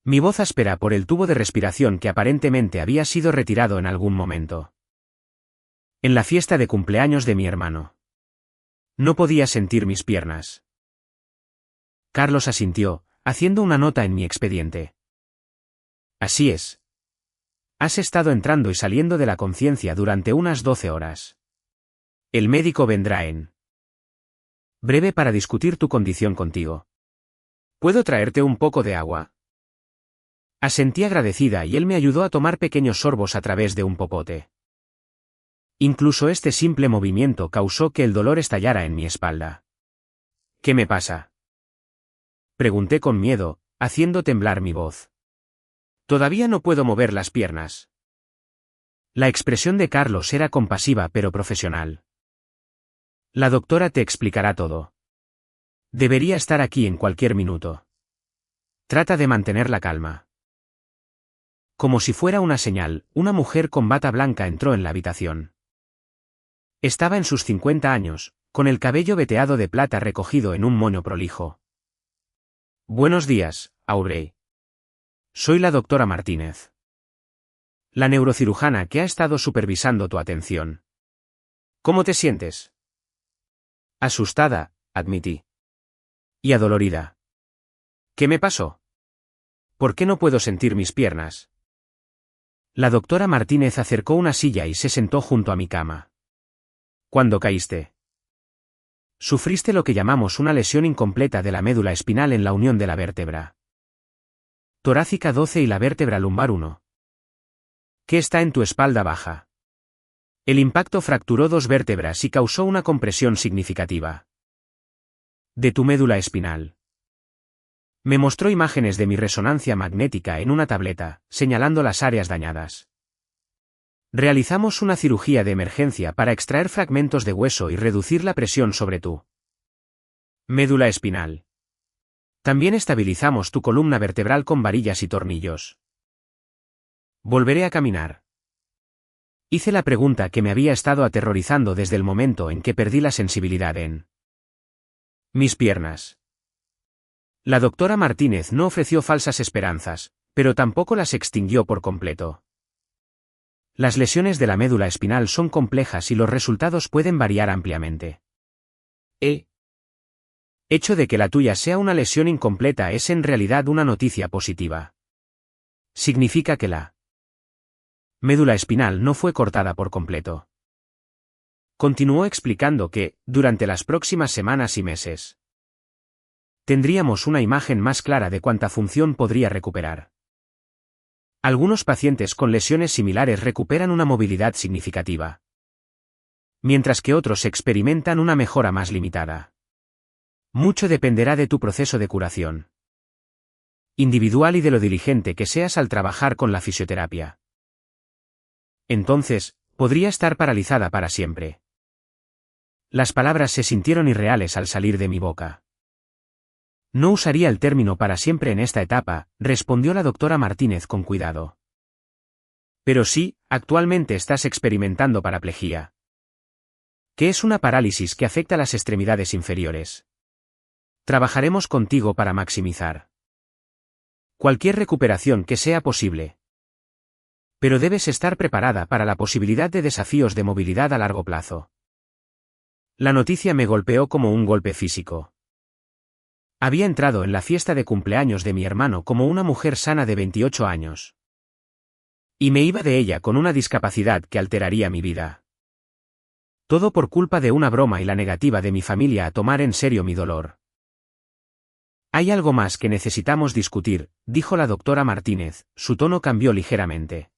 Mi voz áspera por el tubo de respiración que aparentemente había sido retirado en algún momento. En la fiesta de cumpleaños de mi hermano. No podía sentir mis piernas. Carlos asintió, haciendo una nota en mi expediente. Así es. Has estado entrando y saliendo de la conciencia durante unas 12 horas. El médico vendrá en breve para discutir tu condición contigo. ¿Puedo traerte un poco de agua? Asentí agradecida y él me ayudó a tomar pequeños sorbos a través de un popote. Incluso este simple movimiento causó que el dolor estallara en mi espalda. ¿Qué me pasa? Pregunté con miedo, haciendo temblar mi voz. Todavía no puedo mover las piernas. La expresión de Carlos era compasiva pero profesional. La doctora te explicará todo. Debería estar aquí en cualquier minuto. Trata de mantener la calma. Como si fuera una señal, una mujer con bata blanca entró en la habitación. Estaba en sus 50 años, con el cabello veteado de plata recogido en un moño prolijo. Buenos días, Aubrey. Soy la doctora Martínez. La neurocirujana que ha estado supervisando tu atención. ¿Cómo te sientes? Asustada, admití. Y adolorida. ¿Qué me pasó? ¿Por qué no puedo sentir mis piernas? La doctora Martínez acercó una silla y se sentó junto a mi cama. ¿Cuándo caíste? Sufriste lo que llamamos una lesión incompleta de la médula espinal en la unión de la vértebra torácica 12 y la vértebra lumbar 1. ¿Qué está en tu espalda baja? El impacto fracturó 2 vértebras y causó una compresión significativa de tu médula espinal. Me mostró imágenes de mi resonancia magnética en una tableta, señalando las áreas dañadas. Realizamos una cirugía de emergencia para extraer fragmentos de hueso y reducir la presión sobre tu médula espinal. También estabilizamos tu columna vertebral con varillas y tornillos. ¿Volveré a caminar? Hice la pregunta que me había estado aterrorizando desde el momento en que perdí la sensibilidad en mis piernas. La doctora Martínez no ofreció falsas esperanzas, pero tampoco las extinguió por completo. Las lesiones de la médula espinal son complejas y los resultados pueden variar ampliamente. El hecho de que la tuya sea una lesión incompleta es en realidad una noticia positiva. Significa que la médula espinal no fue cortada por completo. Continuó explicando que, durante las próximas semanas y meses, tendríamos una imagen más clara de cuánta función podría recuperar. Algunos pacientes con lesiones similares recuperan una movilidad significativa, mientras que otros experimentan una mejora más limitada. Mucho dependerá de tu proceso de curación individual y de lo diligente que seas al trabajar con la fisioterapia. Entonces, podría estar paralizada para siempre. Las palabras se sintieron irreales al salir de mi boca. No usaría el término para siempre en esta etapa, respondió la doctora Martínez con cuidado. Pero sí, actualmente estás experimentando paraplegia. Que es una parálisis que afecta las extremidades inferiores. Trabajaremos contigo para maximizar cualquier recuperación que sea posible. Pero debes estar preparada para la posibilidad de desafíos de movilidad a largo plazo. La noticia me golpeó como un golpe físico. Había entrado en la fiesta de cumpleaños de mi hermano como una mujer sana de 28 años. Y me iba de ella con una discapacidad que alteraría mi vida. Todo por culpa de una broma y la negativa de mi familia a tomar en serio mi dolor. Hay algo más que necesitamos discutir, dijo la doctora Martínez, su tono cambió ligeramente.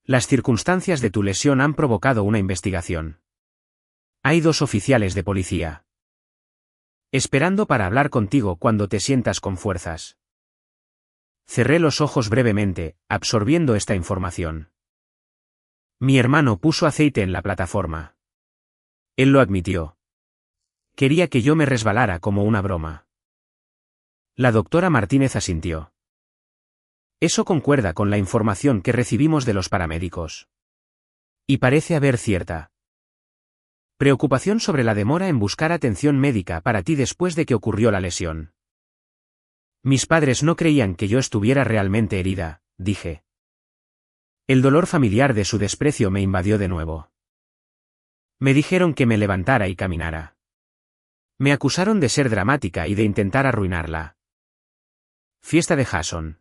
Las circunstancias de tu lesión han provocado una investigación. Hay 2 oficiales de policía esperando para hablar contigo cuando te sientas con fuerzas. Cerré los ojos brevemente, absorbiendo esta información. Mi hermano puso aceite en la plataforma. Él lo admitió. Quería que yo me resbalara como una broma. La doctora Martínez asintió. Eso concuerda con la información que recibimos de los paramédicos. Y parece haber cierta preocupación sobre la demora en buscar atención médica para ti después de que ocurrió la lesión. Mis padres no creían que yo estuviera realmente herida, dije. El dolor familiar de su desprecio me invadió de nuevo. Me dijeron que me levantara y caminara. Me acusaron de ser dramática y de intentar arruinarla. Fiesta de Jason.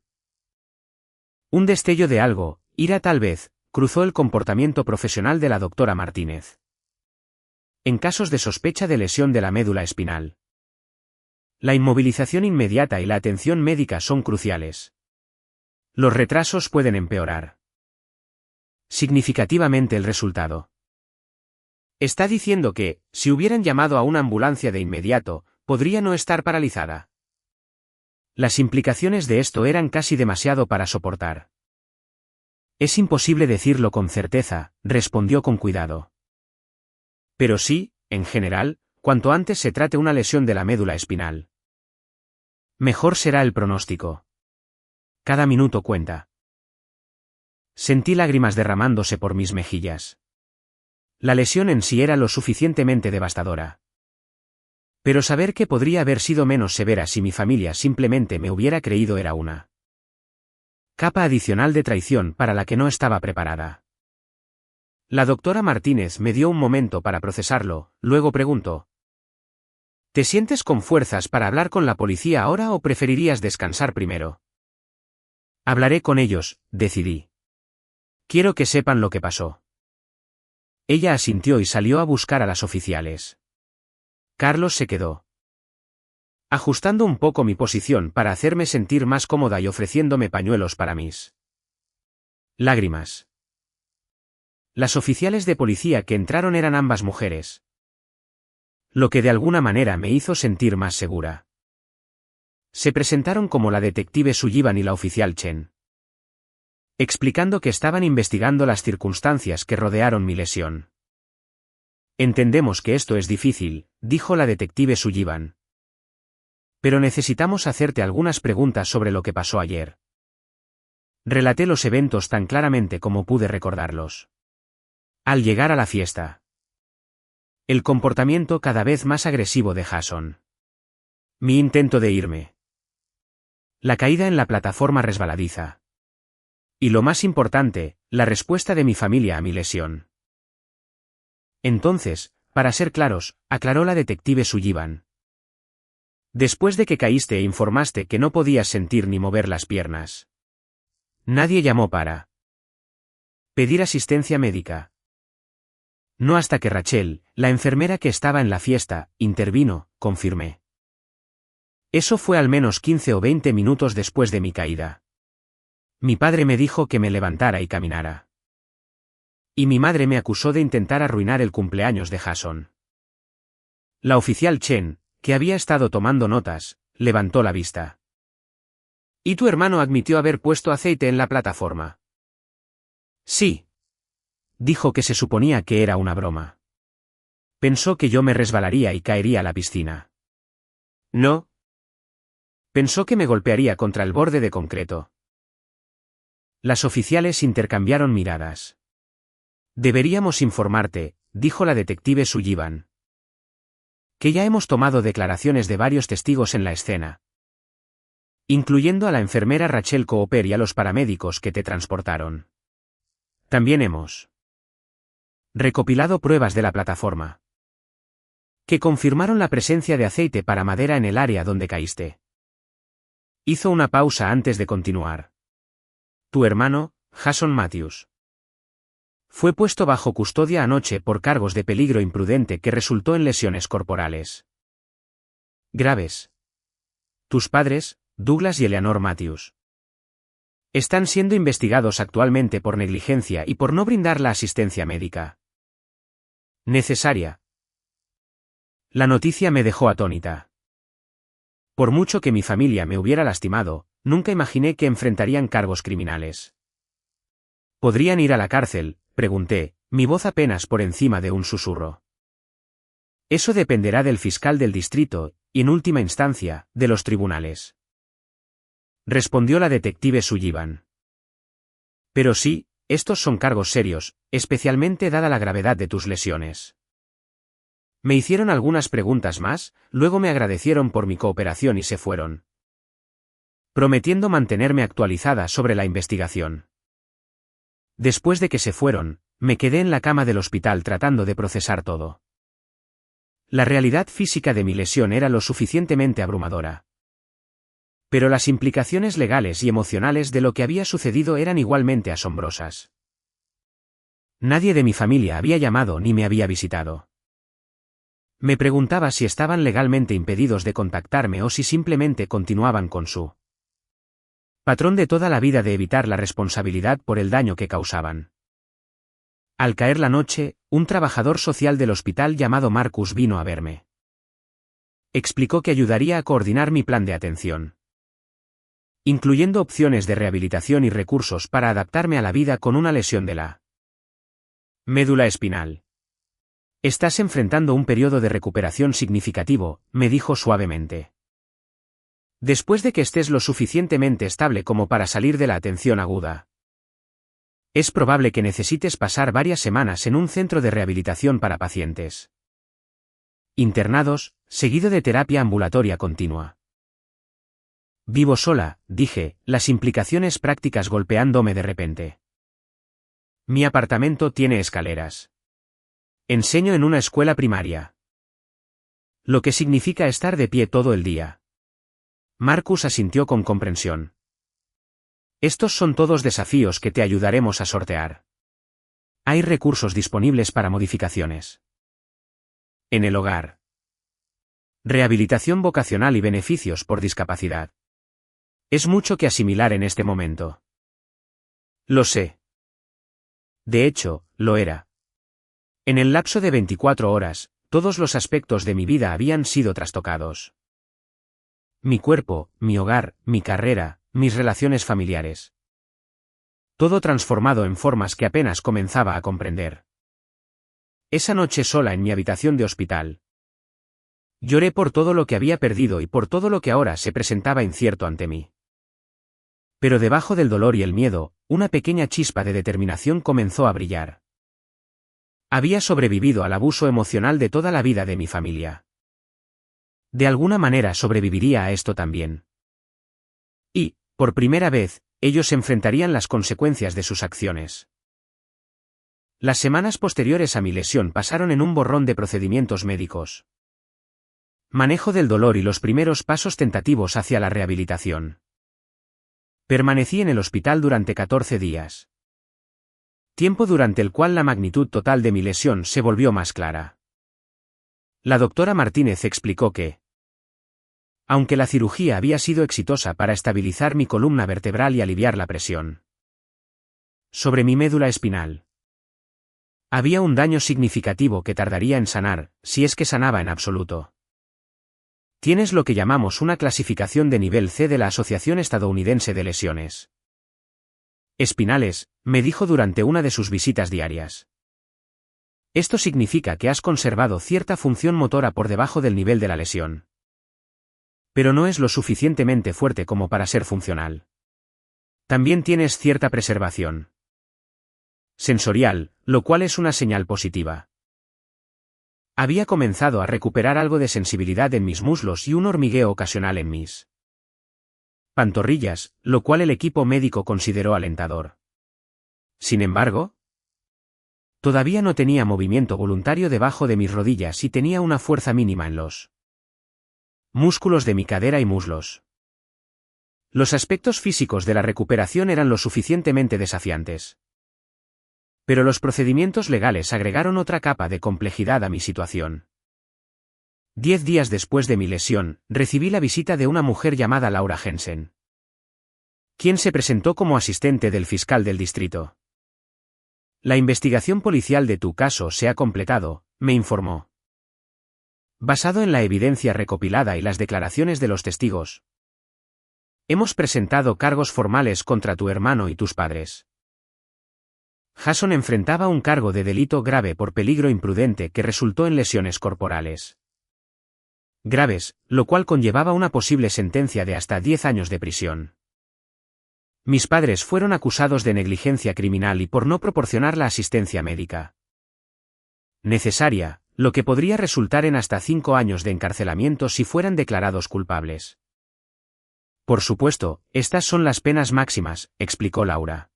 Un destello de algo, ira tal vez, cruzó el comportamiento profesional de la doctora Martínez. En casos de sospecha de lesión de la médula espinal, la inmovilización inmediata y la atención médica son cruciales. Los retrasos pueden empeorar significativamente el resultado. Está diciendo que, si hubieran llamado a una ambulancia de inmediato, podría no estar paralizada. Las implicaciones de esto eran casi demasiado para soportar. Es imposible decirlo con certeza, respondió con cuidado. Pero sí, en general, cuanto antes se trate una lesión de la médula espinal, mejor será el pronóstico. Cada minuto cuenta. Sentí lágrimas derramándose por mis mejillas. La lesión en sí era lo suficientemente devastadora. Pero saber que podría haber sido menos severa si mi familia simplemente me hubiera creído era una capa adicional de traición para la que no estaba preparada. La doctora Martínez me dio un momento para procesarlo, luego preguntó. ¿Te sientes con fuerzas para hablar con la policía ahora o preferirías descansar primero? Hablaré con ellos, decidí. Quiero que sepan lo que pasó. Ella asintió y salió a buscar a las oficiales. Carlos se quedó ajustando un poco mi posición para hacerme sentir más cómoda y ofreciéndome pañuelos para mis lágrimas. Las oficiales de policía que entraron eran ambas mujeres, lo que de alguna manera me hizo sentir más segura. Se presentaron como la detective Sullivan y la oficial Chen, explicando que estaban investigando las circunstancias que rodearon mi lesión. Entendemos que esto es difícil, dijo la detective Sullivan. Pero necesitamos hacerte algunas preguntas sobre lo que pasó ayer. Relaté los eventos tan claramente como pude recordarlos. Al llegar a la fiesta, el comportamiento cada vez más agresivo de Jason. Mi intento de irme. La caída en la plataforma resbaladiza. Y lo más importante, la respuesta de mi familia a mi lesión. Entonces, para ser claros, aclaró la detective Sullivan. Después de que caíste e informaste que no podías sentir ni mover las piernas, nadie llamó para pedir asistencia médica. No hasta que Rachel, la enfermera que estaba en la fiesta, intervino, confirmé. Eso fue al menos 15 o 20 minutos después de mi caída. Mi padre me dijo que me levantara y caminara. Y mi madre me acusó de intentar arruinar el cumpleaños de Jason. La oficial Chen, que había estado tomando notas, levantó la vista. ¿Y tu hermano admitió haber puesto aceite en la plataforma? Sí. Dijo que se suponía que era una broma. Pensó que yo me resbalaría y caería a la piscina. No. Pensó que me golpearía contra el borde de concreto. Las oficiales intercambiaron miradas. Deberíamos informarte, dijo la detective Sullivan. Que ya hemos tomado declaraciones de varios testigos en la escena, incluyendo a la enfermera Rachel Cooper y a los paramédicos que te transportaron. También hemos recopilado pruebas de la plataforma que confirmaron la presencia de aceite para madera en el área donde caíste. Hizo una pausa antes de continuar. Tu hermano, Jason Matthews, fue puesto bajo custodia anoche por cargos de peligro imprudente que resultó en lesiones corporales graves. Tus padres, Douglas y Eleanor Matthews, están siendo investigados actualmente por negligencia y por no brindar la asistencia médica necesaria. La noticia me dejó atónita. Por mucho que mi familia me hubiera lastimado, nunca imaginé que enfrentarían cargos criminales. ¿Podrían ir a la cárcel?, pregunté, mi voz apenas por encima de un susurro. Eso dependerá del fiscal del distrito, y en última instancia, de los tribunales, respondió la detective Sullivan. Pero sí, estos son cargos serios, especialmente dada la gravedad de tus lesiones. Me hicieron algunas preguntas más, luego me agradecieron por mi cooperación y se fueron, prometiendo mantenerme actualizada sobre la investigación. Después de que se fueron, me quedé en la cama del hospital tratando de procesar todo. La realidad física de mi lesión era lo suficientemente abrumadora, pero las implicaciones legales y emocionales de lo que había sucedido eran igualmente asombrosas. Nadie de mi familia había llamado ni me había visitado. Me preguntaba si estaban legalmente impedidos de contactarme o si simplemente continuaban con su patrón de toda la vida de evitar la responsabilidad por el daño que causaban. Al caer la noche, un trabajador social del hospital llamado Marcus vino a verme. Explicó que ayudaría a coordinar mi plan de atención, incluyendo opciones de rehabilitación y recursos para adaptarme a la vida con una lesión de la médula espinal. Estás enfrentando un periodo de recuperación significativo, me dijo suavemente. Después de que estés lo suficientemente estable como para salir de la atención aguda, es probable que necesites pasar varias semanas en un centro de rehabilitación para pacientes internados, seguido de terapia ambulatoria continua. Vivo sola, dije, las implicaciones prácticas golpeándome de repente. Mi apartamento tiene escaleras. Enseño en una escuela primaria, lo que significa estar de pie todo el día. Marcus asintió con comprensión. Estos son todos desafíos que te ayudaremos a sortear. Hay recursos disponibles para modificaciones en el hogar, rehabilitación vocacional y beneficios por discapacidad. Es mucho que asimilar en este momento. Lo sé. De hecho, lo era. En el lapso de 24 horas, todos los aspectos de mi vida habían sido trastocados. Mi cuerpo, mi hogar, mi carrera, mis relaciones familiares. Todo transformado en formas que apenas comenzaba a comprender. Esa noche sola en mi habitación de hospital, lloré por todo lo que había perdido y por todo lo que ahora se presentaba incierto ante mí. Pero debajo del dolor y el miedo, una pequeña chispa de determinación comenzó a brillar. Había sobrevivido al abuso emocional de toda la vida de mi familia. De alguna manera sobreviviría a esto también. Y, por primera vez, ellos enfrentarían las consecuencias de sus acciones. Las semanas posteriores a mi lesión pasaron en un borrón de procedimientos médicos, manejo del dolor y los primeros pasos tentativos hacia la rehabilitación. Permanecí en el hospital durante 14 días. Tiempo durante el cual la magnitud total de mi lesión se volvió más clara. La doctora Martínez explicó que, aunque la cirugía había sido exitosa para estabilizar mi columna vertebral y aliviar la presión sobre mi médula espinal, había un daño significativo que tardaría en sanar, si es que sanaba en absoluto. Tienes lo que llamamos una clasificación de nivel C de la Asociación Estadounidense de Lesiones Espinales, me dijo durante una de sus visitas diarias. Esto significa que has conservado cierta función motora por debajo del nivel de la lesión, pero no es lo suficientemente fuerte como para ser funcional. También tienes cierta preservación sensorial, lo cual es una señal positiva. Había comenzado a recuperar algo de sensibilidad en mis muslos y un hormigueo ocasional en mis pantorrillas, lo cual el equipo médico consideró alentador. Sin embargo, todavía no tenía movimiento voluntario debajo de mis rodillas y tenía una fuerza mínima en los músculos de mi cadera y muslos. Los aspectos físicos de la recuperación eran lo suficientemente desafiantes. Pero los procedimientos legales agregaron otra capa de complejidad a mi situación. 10 días después de mi lesión, recibí la visita de una mujer llamada Laura Jensen, quien se presentó como asistente del fiscal del distrito. La investigación policial de tu caso se ha completado, me informó. Basado en la evidencia recopilada y las declaraciones de los testigos, hemos presentado cargos formales contra tu hermano y tus padres. Jason enfrentaba un cargo de delito grave por peligro imprudente que resultó en lesiones corporales graves, lo cual conllevaba una posible sentencia de hasta 10 años de prisión. Mis padres fueron acusados de negligencia criminal y por no proporcionar la asistencia médica necesaria, lo que podría resultar en hasta 5 años de encarcelamiento si fueran declarados culpables. Por supuesto, estas son las penas máximas, explicó Laura.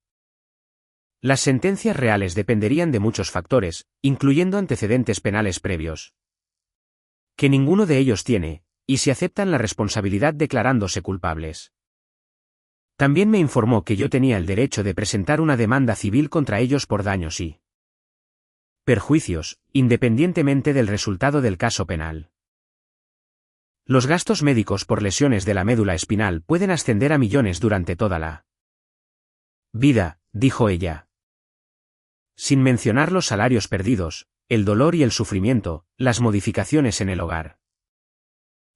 Las sentencias reales dependerían de muchos factores, incluyendo antecedentes penales previos, que ninguno de ellos tiene, y si aceptan la responsabilidad declarándose culpables. También me informó que yo tenía el derecho de presentar una demanda civil contra ellos por daños y perjuicios, independientemente del resultado del caso penal. Los gastos médicos por lesiones de la médula espinal pueden ascender a millones durante toda la vida, dijo ella. Sin mencionar los salarios perdidos, el dolor y el sufrimiento, las modificaciones en el hogar,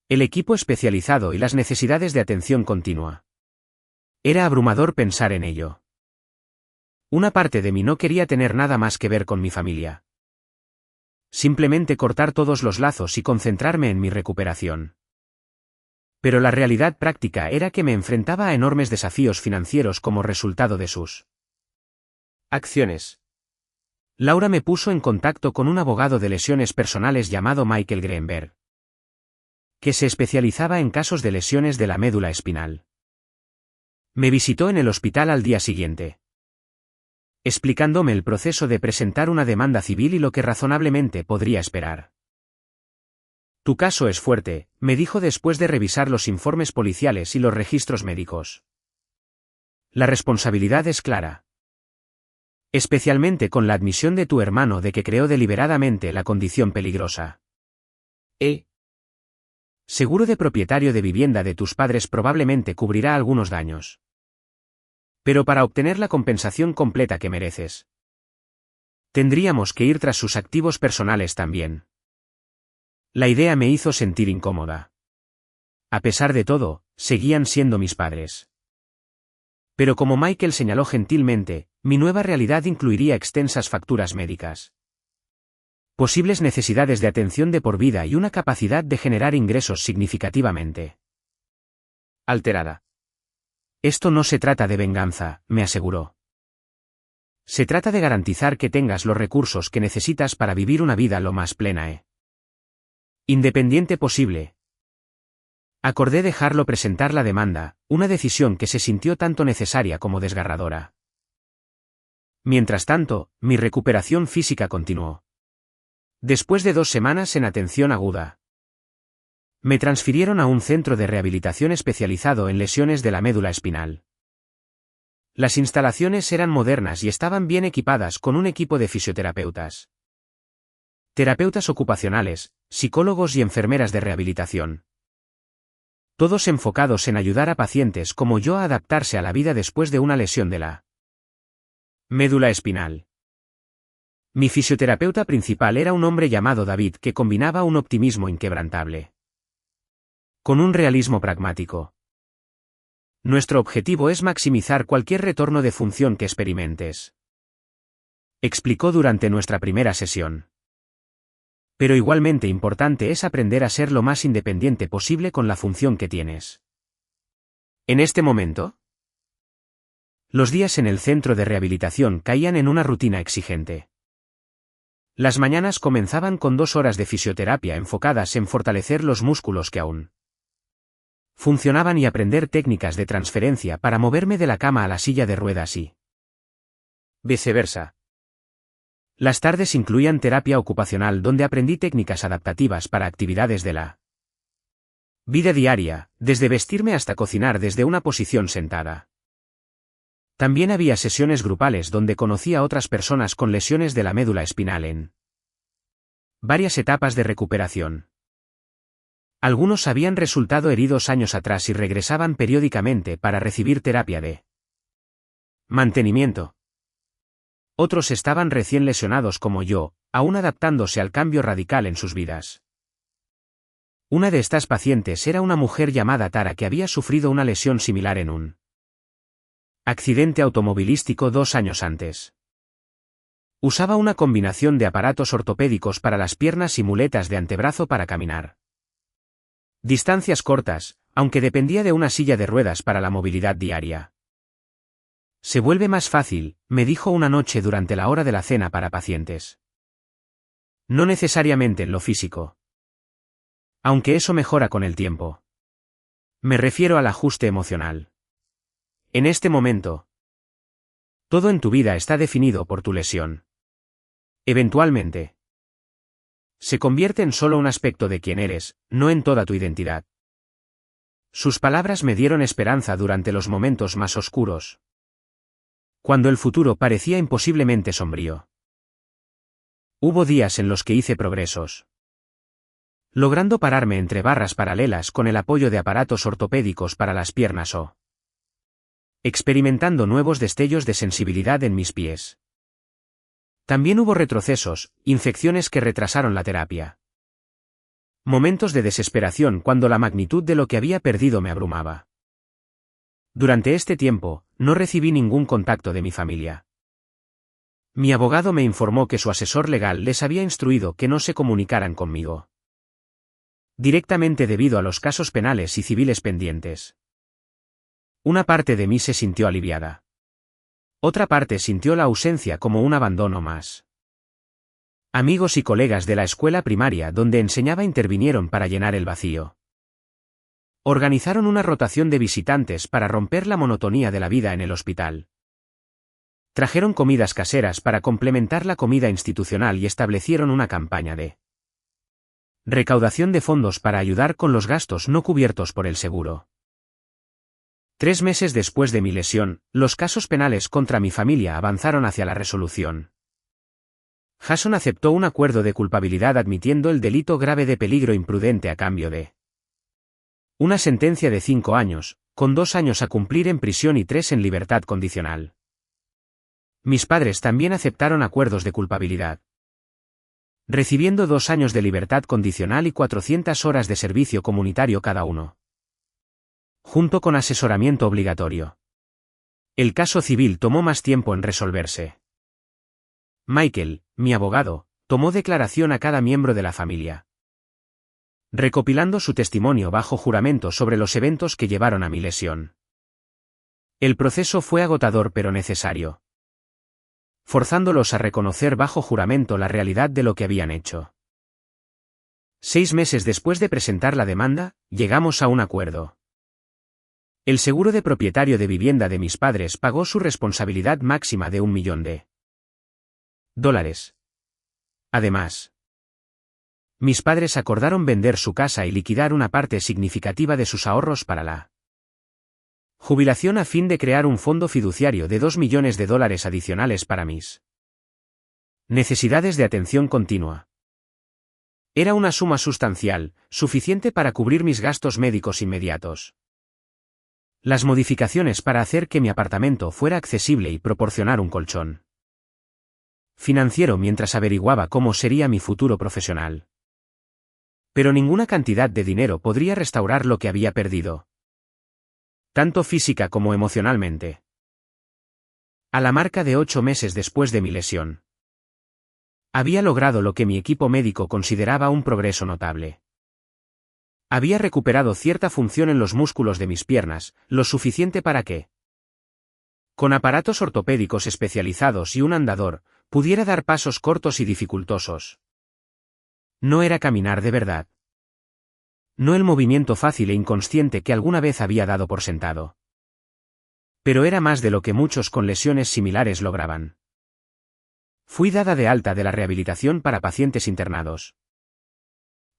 el equipo especializado y las necesidades de atención continua. Era abrumador pensar en ello. Una parte de mí no quería tener nada más que ver con mi familia. Simplemente cortar todos los lazos y concentrarme en mi recuperación. Pero la realidad práctica era que me enfrentaba a enormes desafíos financieros como resultado de sus acciones. Laura me puso en contacto con un abogado de lesiones personales llamado Michael Greenberg, que se especializaba en casos de lesiones de la médula espinal. Me visitó en el hospital al día siguiente, explicándome el proceso de presentar una demanda civil y lo que razonablemente podría esperar. Tu caso es fuerte, me dijo después de revisar los informes policiales y los registros médicos. La responsabilidad es clara. Especialmente con la admisión de tu hermano de que creó deliberadamente la condición peligrosa. Seguro de propietario de vivienda de tus padres probablemente cubrirá algunos daños. Pero para obtener la compensación completa que mereces, tendríamos que ir tras sus activos personales también. La idea me hizo sentir incómoda. A pesar de todo, seguían siendo mis padres. Pero como Michael señaló gentilmente, mi nueva realidad incluiría extensas facturas médicas, posibles necesidades de atención de por vida y una capacidad de generar ingresos significativamente alterada. Esto no se trata de venganza, me aseguró. Se trata de garantizar que tengas los recursos que necesitas para vivir una vida lo más plena e independiente posible. Acordé dejarlo presentar la demanda, una decisión que se sintió tanto necesaria como desgarradora. Mientras tanto, mi recuperación física continuó. Después de 2 semanas en atención aguda, me transfirieron a un centro de rehabilitación especializado en lesiones de la médula espinal. Las instalaciones eran modernas y estaban bien equipadas con un equipo de fisioterapeutas, terapeutas ocupacionales, psicólogos y enfermeras de rehabilitación. Todos enfocados en ayudar a pacientes como yo a adaptarse a la vida después de una lesión de la médula espinal. Mi fisioterapeuta principal era un hombre llamado David que combinaba un optimismo inquebrantable con un realismo pragmático. Nuestro objetivo es maximizar cualquier retorno de función que experimentes, explicó durante nuestra primera sesión. Pero igualmente importante es aprender a ser lo más independiente posible con la función que tienes. En este momento, los días en el centro de rehabilitación caían en una rutina exigente. Las mañanas comenzaban con 2 horas de fisioterapia enfocadas en fortalecer los músculos que aún funcionaban y aprender técnicas de transferencia para moverme de la cama a la silla de ruedas y viceversa. Las tardes incluían terapia ocupacional donde aprendí técnicas adaptativas para actividades de la vida diaria, desde vestirme hasta cocinar desde una posición sentada. También había sesiones grupales donde conocí a otras personas con lesiones de la médula espinal en varias etapas de recuperación. Algunos habían resultado heridos años atrás y regresaban periódicamente para recibir terapia de mantenimiento. Otros estaban recién lesionados como yo, aún adaptándose al cambio radical en sus vidas. Una de estas pacientes era una mujer llamada Tara que había sufrido una lesión similar en un accidente automovilístico 2 años antes. Usaba una combinación de aparatos ortopédicos para las piernas y muletas de antebrazo para caminar distancias cortas, aunque dependía de una silla de ruedas para la movilidad diaria. Se vuelve más fácil, me dijo una noche durante la hora de la cena para pacientes. No necesariamente en lo físico. Aunque eso mejora con el tiempo. Me refiero al ajuste emocional. En este momento, todo en tu vida está definido por tu lesión. Eventualmente, se convierte en solo un aspecto de quién eres, no en toda tu identidad. Sus palabras me dieron esperanza durante los momentos más oscuros. Cuando el futuro parecía imposiblemente sombrío. Hubo días en los que hice progresos. Logrando pararme entre barras paralelas con el apoyo de aparatos ortopédicos para las piernas o experimentando nuevos destellos de sensibilidad en mis pies. También hubo retrocesos, infecciones que retrasaron la terapia. Momentos de desesperación cuando la magnitud de lo que había perdido me abrumaba. Durante este tiempo, no recibí ningún contacto de mi familia. Mi abogado me informó que su asesor legal les había instruido que no se comunicaran conmigo directamente debido a los casos penales y civiles pendientes. Una parte de mí se sintió aliviada. Otra parte sintió la ausencia como un abandono más. Amigos y colegas de la escuela primaria donde enseñaba intervinieron para llenar el vacío. Organizaron una rotación de visitantes para romper la monotonía de la vida en el hospital. Trajeron comidas caseras para complementar la comida institucional y establecieron una campaña de recaudación de fondos para ayudar con los gastos no cubiertos por el seguro. 3 meses después de mi lesión, los casos penales contra mi familia avanzaron hacia la resolución. Jason aceptó un acuerdo de culpabilidad admitiendo el delito grave de peligro imprudente a cambio de una sentencia de 5 años, con 2 años a cumplir en prisión y 3 en libertad condicional. Mis padres también aceptaron acuerdos de culpabilidad, recibiendo 2 años de libertad condicional y 400 horas de servicio comunitario cada uno, junto con asesoramiento obligatorio. El caso civil tomó más tiempo en resolverse. Michael, mi abogado, tomó declaración a cada miembro de la familia, recopilando su testimonio bajo juramento sobre los eventos que llevaron a mi lesión. El proceso fue agotador pero necesario, forzándolos a reconocer bajo juramento la realidad de lo que habían hecho. 6 meses después de presentar la demanda, llegamos a un acuerdo. El seguro de propietario de vivienda de mis padres pagó su responsabilidad máxima de $1 millón. Además, mis padres acordaron vender su casa y liquidar una parte significativa de sus ahorros para la jubilación a fin de crear un fondo fiduciario de $2 millones adicionales para mis necesidades de atención continua. Era una suma sustancial, suficiente para cubrir mis gastos médicos inmediatos. Las modificaciones para hacer que mi apartamento fuera accesible y proporcionar un colchón financiero mientras averiguaba cómo sería mi futuro profesional. Pero ninguna cantidad de dinero podría restaurar lo que había perdido, tanto física como emocionalmente. A la marca de 8 meses después de mi lesión, había logrado lo que mi equipo médico consideraba un progreso notable. Había recuperado cierta función en los músculos de mis piernas, lo suficiente para que, con aparatos ortopédicos especializados y un andador, pudiera dar pasos cortos y dificultosos. No era caminar de verdad. No el movimiento fácil e inconsciente que alguna vez había dado por sentado. Pero era más de lo que muchos con lesiones similares lograban. Fui dada de alta de la rehabilitación para pacientes internados,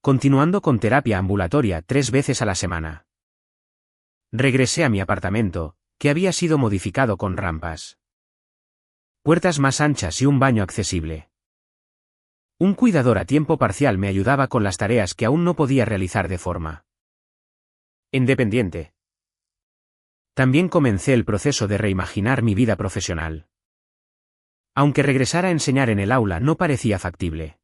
continuando con terapia ambulatoria 3 veces a la semana. Regresé a mi apartamento, que había sido modificado con rampas, puertas más anchas y un baño accesible. Un cuidador a tiempo parcial me ayudaba con las tareas que aún no podía realizar de forma independiente. También comencé el proceso de reimaginar mi vida profesional. Aunque regresar a enseñar en el aula no parecía factible.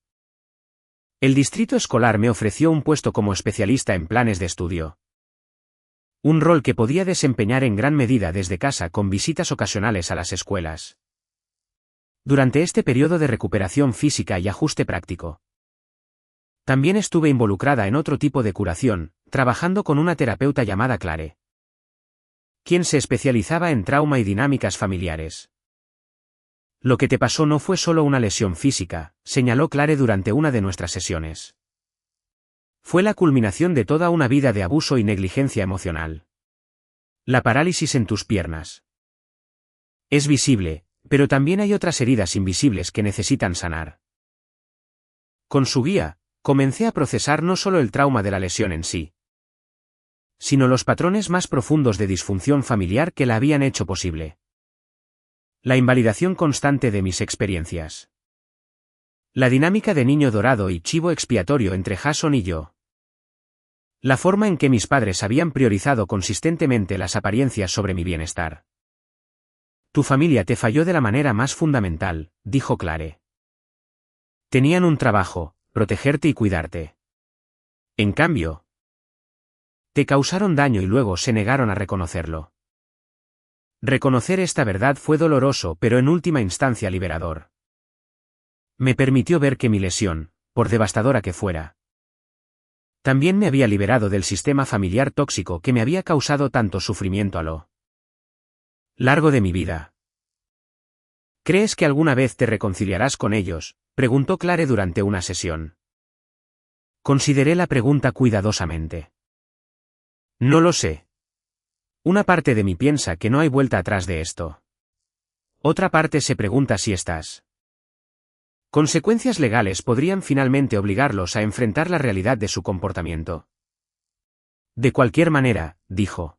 El distrito escolar me ofreció un puesto como especialista en planes de estudio. Un rol que podía desempeñar en gran medida desde casa con visitas ocasionales a las escuelas. Durante este periodo de recuperación física y ajuste práctico, también estuve involucrada en otro tipo de curación, trabajando con una terapeuta llamada Clare, quien se especializaba en trauma y dinámicas familiares. Lo que te pasó no fue solo una lesión física, señaló Clare durante una de nuestras sesiones. Fue la culminación de toda una vida de abuso y negligencia emocional. La parálisis en tus piernas es visible, pero también hay otras heridas invisibles que necesitan sanar. Con su guía, comencé a procesar no solo el trauma de la lesión en sí, sino los patrones más profundos de disfunción familiar que la habían hecho posible. La invalidación constante de mis experiencias. La dinámica de niño dorado y chivo expiatorio entre Jason y yo. La forma en que mis padres habían priorizado consistentemente las apariencias sobre mi bienestar. Tu familia te falló de la manera más fundamental, dijo Clare. Tenían un trabajo, protegerte y cuidarte. En cambio, te causaron daño y luego se negaron a reconocerlo. Reconocer esta verdad fue doloroso pero en última instancia liberador. Me permitió ver que mi lesión, por devastadora que fuera, también me había liberado del sistema familiar tóxico que me había causado tanto sufrimiento a lo largo de mi vida. ¿Crees que alguna vez te reconciliarás con ellos?, preguntó Clare durante una sesión. Consideré la pregunta cuidadosamente. No lo sé. Una parte de mí piensa que no hay vuelta atrás de esto. Otra parte se pregunta si estas consecuencias legales podrían finalmente obligarlos a enfrentar la realidad de su comportamiento. De cualquier manera, dijo,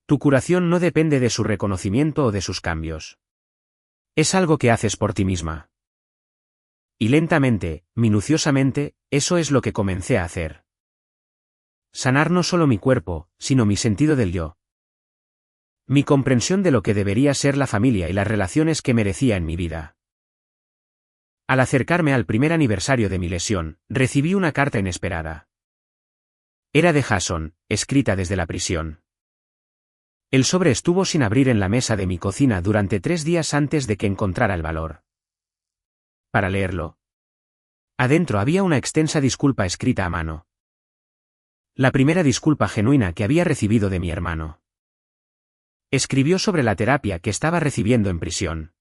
tu curación no depende de su reconocimiento o de sus cambios. Es algo que haces por ti misma. Y lentamente, minuciosamente, eso es lo que comencé a hacer. Sanar no solo mi cuerpo, sino mi sentido del yo. Mi comprensión de lo que debería ser la familia y las relaciones que merecía en mi vida. Al acercarme al primer aniversario de mi lesión, recibí una carta inesperada. Era de Jason, escrita desde la prisión. El sobre estuvo sin abrir en la mesa de mi cocina durante 3 días antes de que encontrara el valor para leerlo. Adentro había una extensa disculpa escrita a mano. La primera disculpa genuina que había recibido de mi hermano. Escribió sobre la terapia que estaba recibiendo en prisión.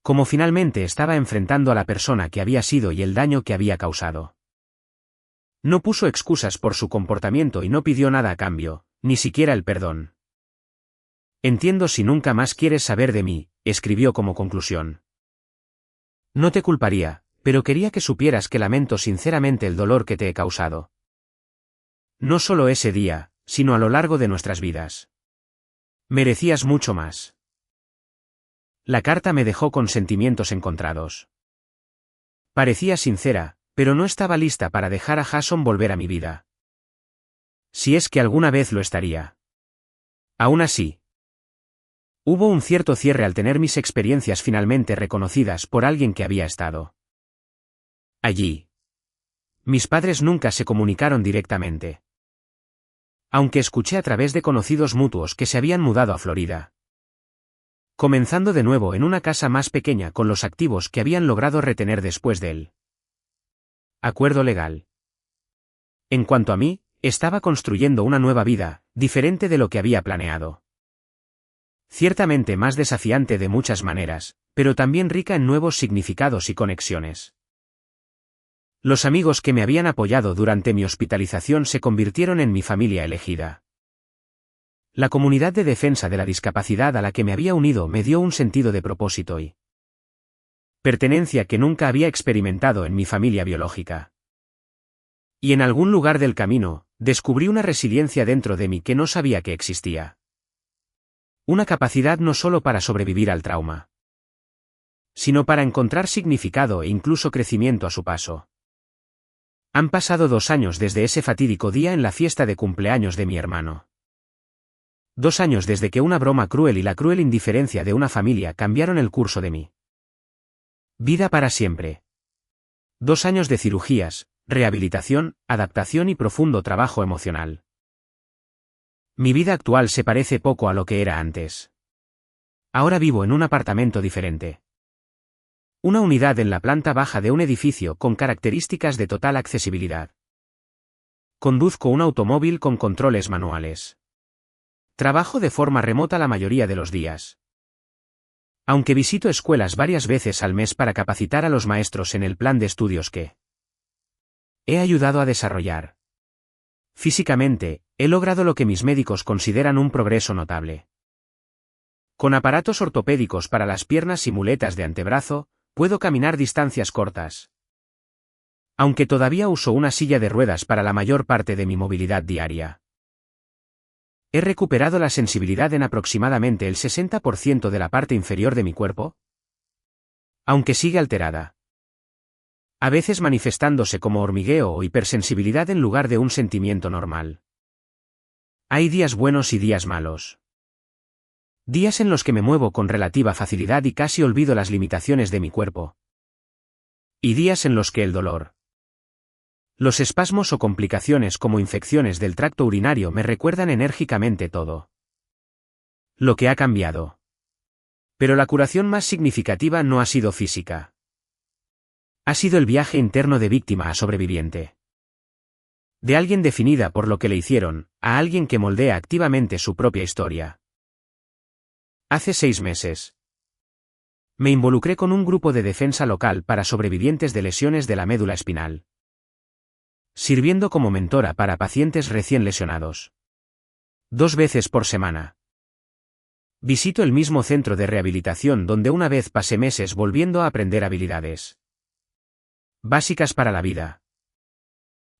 Cómo finalmente estaba enfrentando a la persona que había sido y el daño que había causado. No puso excusas por su comportamiento y no pidió nada a cambio, ni siquiera el perdón. Entiendo si nunca más quieres saber de mí, escribió como conclusión. No te culparía, pero quería que supieras que lamento sinceramente el dolor que te he causado. No solo ese día, sino a lo largo de nuestras vidas. Merecías mucho más. La carta me dejó con sentimientos encontrados. Parecía sincera, pero no estaba lista para dejar a Jason volver a mi vida. Si es que alguna vez lo estaría. Aún así, hubo un cierto cierre al tener mis experiencias finalmente reconocidas por alguien que había estado allí. Mis padres nunca se comunicaron directamente. Aunque escuché a través de conocidos mutuos que se habían mudado a Florida. Comenzando de nuevo en una casa más pequeña con los activos que habían logrado retener después del acuerdo legal. En cuanto a mí, estaba construyendo una nueva vida, diferente de lo que había planeado. Ciertamente más desafiante de muchas maneras, pero también rica en nuevos significados y conexiones. Los amigos que me habían apoyado durante mi hospitalización se convirtieron en mi familia elegida. La comunidad de defensa de la discapacidad a la que me había unido me dio un sentido de propósito y pertenencia que nunca había experimentado en mi familia biológica. Y en algún lugar del camino, descubrí una resiliencia dentro de mí que no sabía que existía. Una capacidad no solo para sobrevivir al trauma, sino para encontrar significado e incluso crecimiento a su paso. Han pasado 2 años desde ese fatídico día en la fiesta de cumpleaños de mi hermano. 2 años desde que una broma cruel y la cruel indiferencia de una familia cambiaron el curso de mi vida para siempre. 2 años de cirugías, rehabilitación, adaptación y profundo trabajo emocional. Mi vida actual se parece poco a lo que era antes. Ahora vivo en un apartamento diferente. Una unidad en la planta baja de un edificio con características de total accesibilidad. Conduzco un automóvil con controles manuales. Trabajo de forma remota la mayoría de los días. Aunque visito escuelas varias veces al mes para capacitar a los maestros en el plan de estudios que he ayudado a desarrollar. Físicamente, he logrado lo que mis médicos consideran un progreso notable. Con aparatos ortopédicos para las piernas y muletas de antebrazo, puedo caminar distancias cortas. Aunque todavía uso una silla de ruedas para la mayor parte de mi movilidad diaria. He recuperado la sensibilidad en aproximadamente el 60% de la parte inferior de mi cuerpo, aunque sigue alterada. A veces manifestándose como hormigueo o hipersensibilidad en lugar de un sentimiento normal. Hay días buenos y días malos. Días en los que me muevo con relativa facilidad y casi olvido las limitaciones de mi cuerpo. Y días en los que el dolor, los espasmos o complicaciones como infecciones del tracto urinario me recuerdan enérgicamente todo lo que ha cambiado. Pero la curación más significativa no ha sido física. Ha sido el viaje interno de víctima a sobreviviente. De alguien definida por lo que le hicieron, a alguien que moldea activamente su propia historia. Hace 6 meses. Me involucré con un grupo de defensa local para sobrevivientes de lesiones de la médula espinal. Sirviendo como mentora para pacientes recién lesionados. 2 veces por semana. Visito el mismo centro de rehabilitación donde una vez pasé meses volviendo a aprender habilidades básicas para la vida.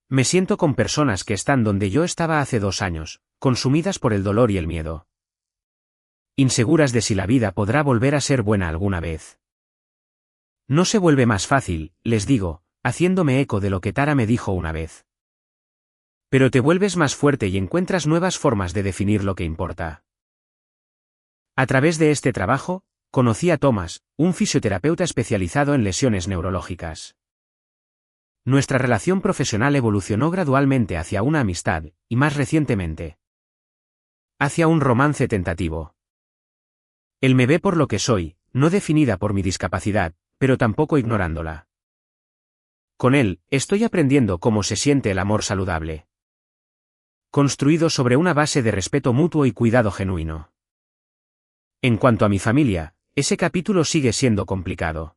Me siento con personas que están donde yo estaba hace 2 años, consumidas por el dolor y el miedo. Inseguras de si la vida podrá volver a ser buena alguna vez. No se vuelve más fácil, les digo, haciéndome eco de lo que Tara me dijo una vez. Pero te vuelves más fuerte y encuentras nuevas formas de definir lo que importa. A través de este trabajo, conocí a Thomas, un fisioterapeuta especializado en lesiones neurológicas. Nuestra relación profesional evolucionó gradualmente hacia una amistad, y más recientemente, hacia un romance tentativo. Él me ve por lo que soy, no definida por mi discapacidad, pero tampoco ignorándola. Con él, estoy aprendiendo cómo se siente el amor saludable. Construido sobre una base de respeto mutuo y cuidado genuino. En cuanto a mi familia, ese capítulo sigue siendo complicado.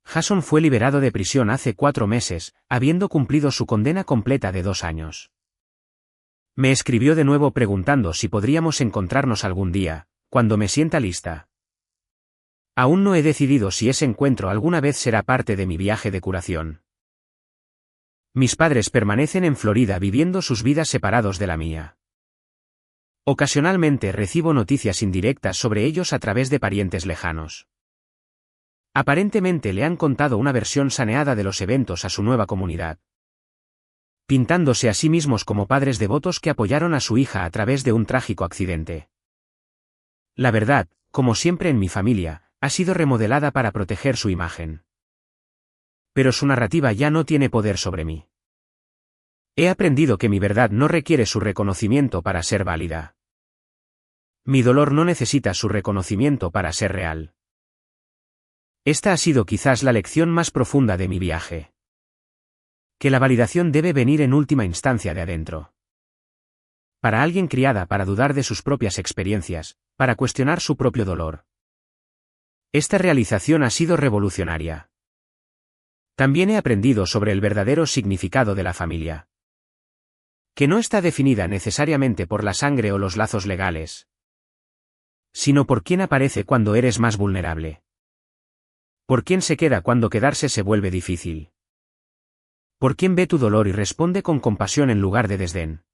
Jason fue liberado de prisión hace 4 meses, habiendo cumplido su condena completa de 2 años. Me escribió de nuevo preguntando si podríamos encontrarnos algún día, cuando me sienta lista. Aún no he decidido si ese encuentro alguna vez será parte de mi viaje de curación. Mis padres permanecen en Florida viviendo sus vidas separados de la mía. Ocasionalmente recibo noticias indirectas sobre ellos a través de parientes lejanos. Aparentemente le han contado una versión saneada de los eventos a su nueva comunidad. Pintándose a sí mismos como padres devotos que apoyaron a su hija a través de un trágico accidente. La verdad, como siempre en mi familia, ha sido remodelada para proteger su imagen. Pero su narrativa ya no tiene poder sobre mí. He aprendido que mi verdad no requiere su reconocimiento para ser válida. Mi dolor no necesita su reconocimiento para ser real. Esta ha sido quizás la lección más profunda de mi viaje. Que la validación debe venir en última instancia de adentro. para alguien criada para dudar de sus propias experiencias, para cuestionar su propio dolor. Esta realización ha sido revolucionaria. También he aprendido sobre el verdadero significado de la familia. Que no está definida necesariamente por la sangre o los lazos legales, sino por quién aparece cuando eres más vulnerable. Por quién se queda cuando quedarse se vuelve difícil. Por quién ve tu dolor y responde con compasión en lugar de desdén.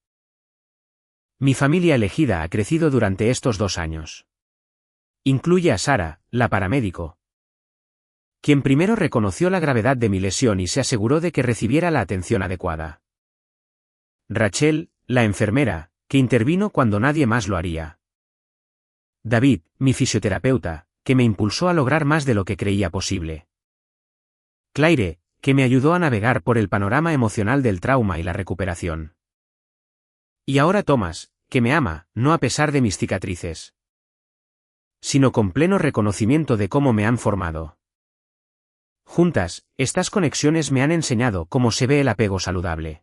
Mi familia elegida ha crecido durante estos 2 años. Incluye a Sara, la paramédico, quien primero reconoció la gravedad de mi lesión y se aseguró de que recibiera la atención adecuada. Rachel, la enfermera, que intervino cuando nadie más lo haría. David, mi fisioterapeuta, que me impulsó a lograr más de lo que creía posible. Claire, que me ayudó a navegar por el panorama emocional del trauma y la recuperación. Y ahora Thomas, que me ama, no a pesar de mis cicatrices, sino con pleno reconocimiento de cómo me han formado. Juntas, estas conexiones me han enseñado cómo se ve el apego saludable.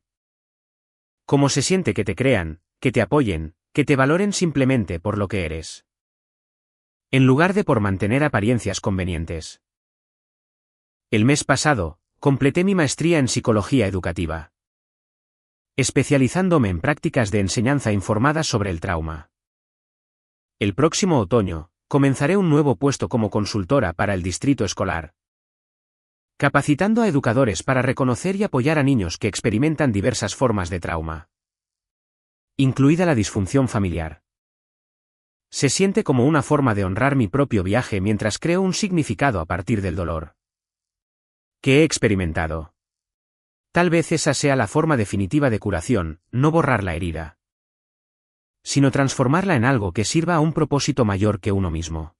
Cómo se siente que te crean, que te apoyen, que te valoren simplemente por lo que eres, en lugar de por mantener apariencias convenientes. El mes pasado, completé mi maestría en psicología educativa, especializándome en prácticas de enseñanza informada sobre el trauma. El próximo otoño, comenzaré un nuevo puesto como consultora para el distrito escolar, capacitando a educadores para reconocer y apoyar a niños que experimentan diversas formas de trauma, incluida la disfunción familiar. Se siente como una forma de honrar mi propio viaje mientras creo un significado a partir del dolor que he experimentado. Tal vez esa sea la forma definitiva de curación, no borrar la herida, sino transformarla en algo que sirva a un propósito mayor que uno mismo.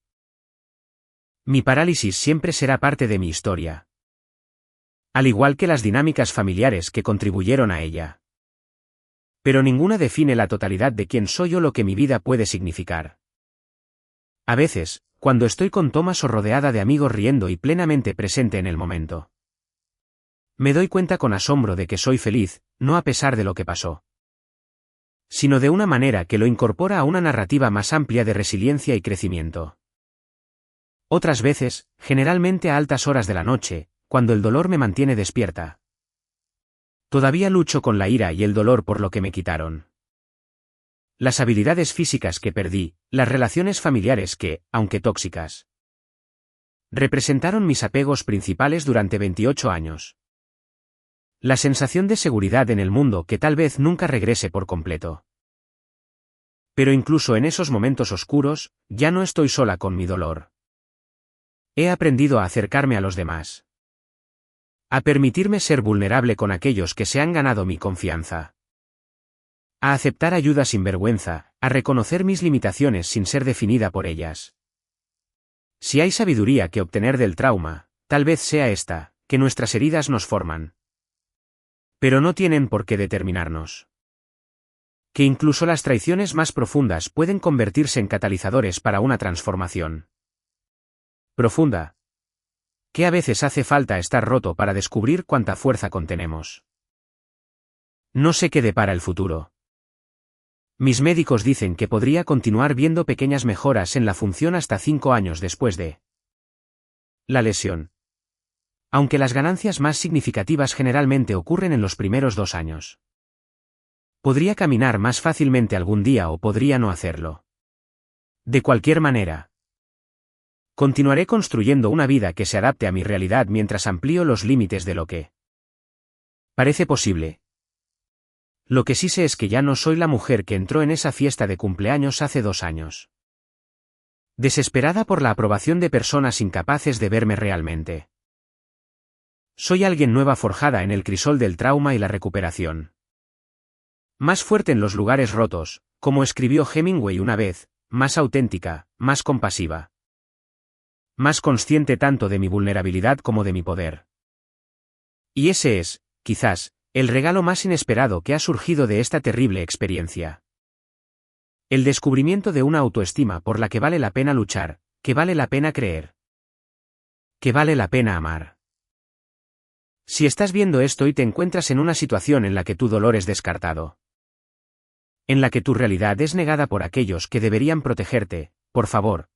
Mi parálisis siempre será parte de mi historia, al igual que las dinámicas familiares que contribuyeron a ella. Pero ninguna define la totalidad de quién soy o lo que mi vida puede significar. A veces, cuando estoy con Thomas o rodeada de amigos riendo y plenamente presente en el momento, me doy cuenta con asombro de que soy feliz, no a pesar de lo que pasó, sino de una manera que lo incorpora a una narrativa más amplia de resiliencia y crecimiento. Otras veces, generalmente a altas horas de la noche, cuando el dolor me mantiene despierta, todavía lucho con la ira y el dolor por lo que me quitaron. Las habilidades físicas que perdí, las relaciones familiares que, aunque tóxicas, representaron mis apegos principales durante 28 años. La sensación de seguridad en el mundo que tal vez nunca regrese por completo. Pero incluso en esos momentos oscuros, ya no estoy sola con mi dolor. He aprendido a acercarme a los demás, a permitirme ser vulnerable con aquellos que se han ganado mi confianza, a aceptar ayuda sin vergüenza, a reconocer mis limitaciones sin ser definida por ellas. Si hay sabiduría que obtener del trauma, tal vez sea esta, que nuestras heridas nos forman, pero no tienen por qué determinarnos. Que incluso las traiciones más profundas pueden convertirse en catalizadores para una transformación profunda. Que a veces hace falta estar roto para descubrir cuánta fuerza contenemos. No sé qué depara el futuro. Mis médicos dicen que podría continuar viendo pequeñas mejoras en la función hasta 5 años después de la lesión, aunque las ganancias más significativas generalmente ocurren en los primeros 2 años. Podría caminar más fácilmente algún día o podría no hacerlo. De cualquier manera, continuaré construyendo una vida que se adapte a mi realidad mientras amplío los límites de lo que parece posible. Lo que sí sé es que ya no soy la mujer que entró en esa fiesta de cumpleaños hace 2 años, desesperada por la aprobación de personas incapaces de verme realmente. Soy alguien nueva forjada en el crisol del trauma y la recuperación. Más fuerte en los lugares rotos, como escribió Hemingway una vez, más auténtica, más compasiva. Más consciente tanto de mi vulnerabilidad como de mi poder. Y ese es, quizás, el regalo más inesperado que ha surgido de esta terrible experiencia. El descubrimiento de una autoestima por la que vale la pena luchar, que vale la pena creer, que vale la pena amar. Si estás viendo esto y te encuentras en una situación en la que tu dolor es descartado, en la que tu realidad es negada por aquellos que deberían protegerte, por favor.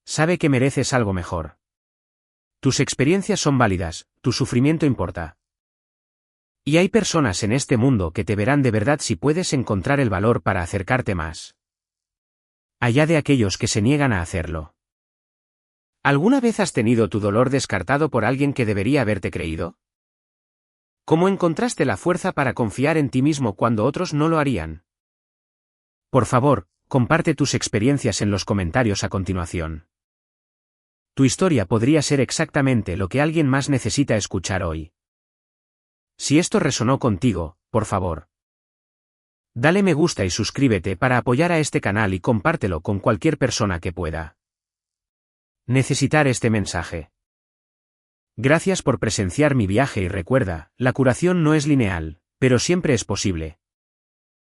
Sabe que mereces algo mejor. Tus experiencias son válidas, tu sufrimiento importa. Y hay personas en este mundo que te verán de verdad si puedes encontrar el valor para acercarte más allá de aquellos que se niegan a hacerlo. ¿Alguna vez has tenido tu dolor descartado por alguien que debería haberte creído? ¿Cómo encontraste la fuerza para confiar en ti mismo cuando otros no lo harían? Por favor, comparte tus experiencias en los comentarios a continuación. Tu historia podría ser exactamente lo que alguien más necesita escuchar hoy. Si esto resonó contigo, por favor, dale me gusta y suscríbete para apoyar a este canal y compártelo con cualquier persona que pueda necesitar este mensaje. Gracias por presenciar mi viaje y recuerda, la curación no es lineal, pero siempre es posible.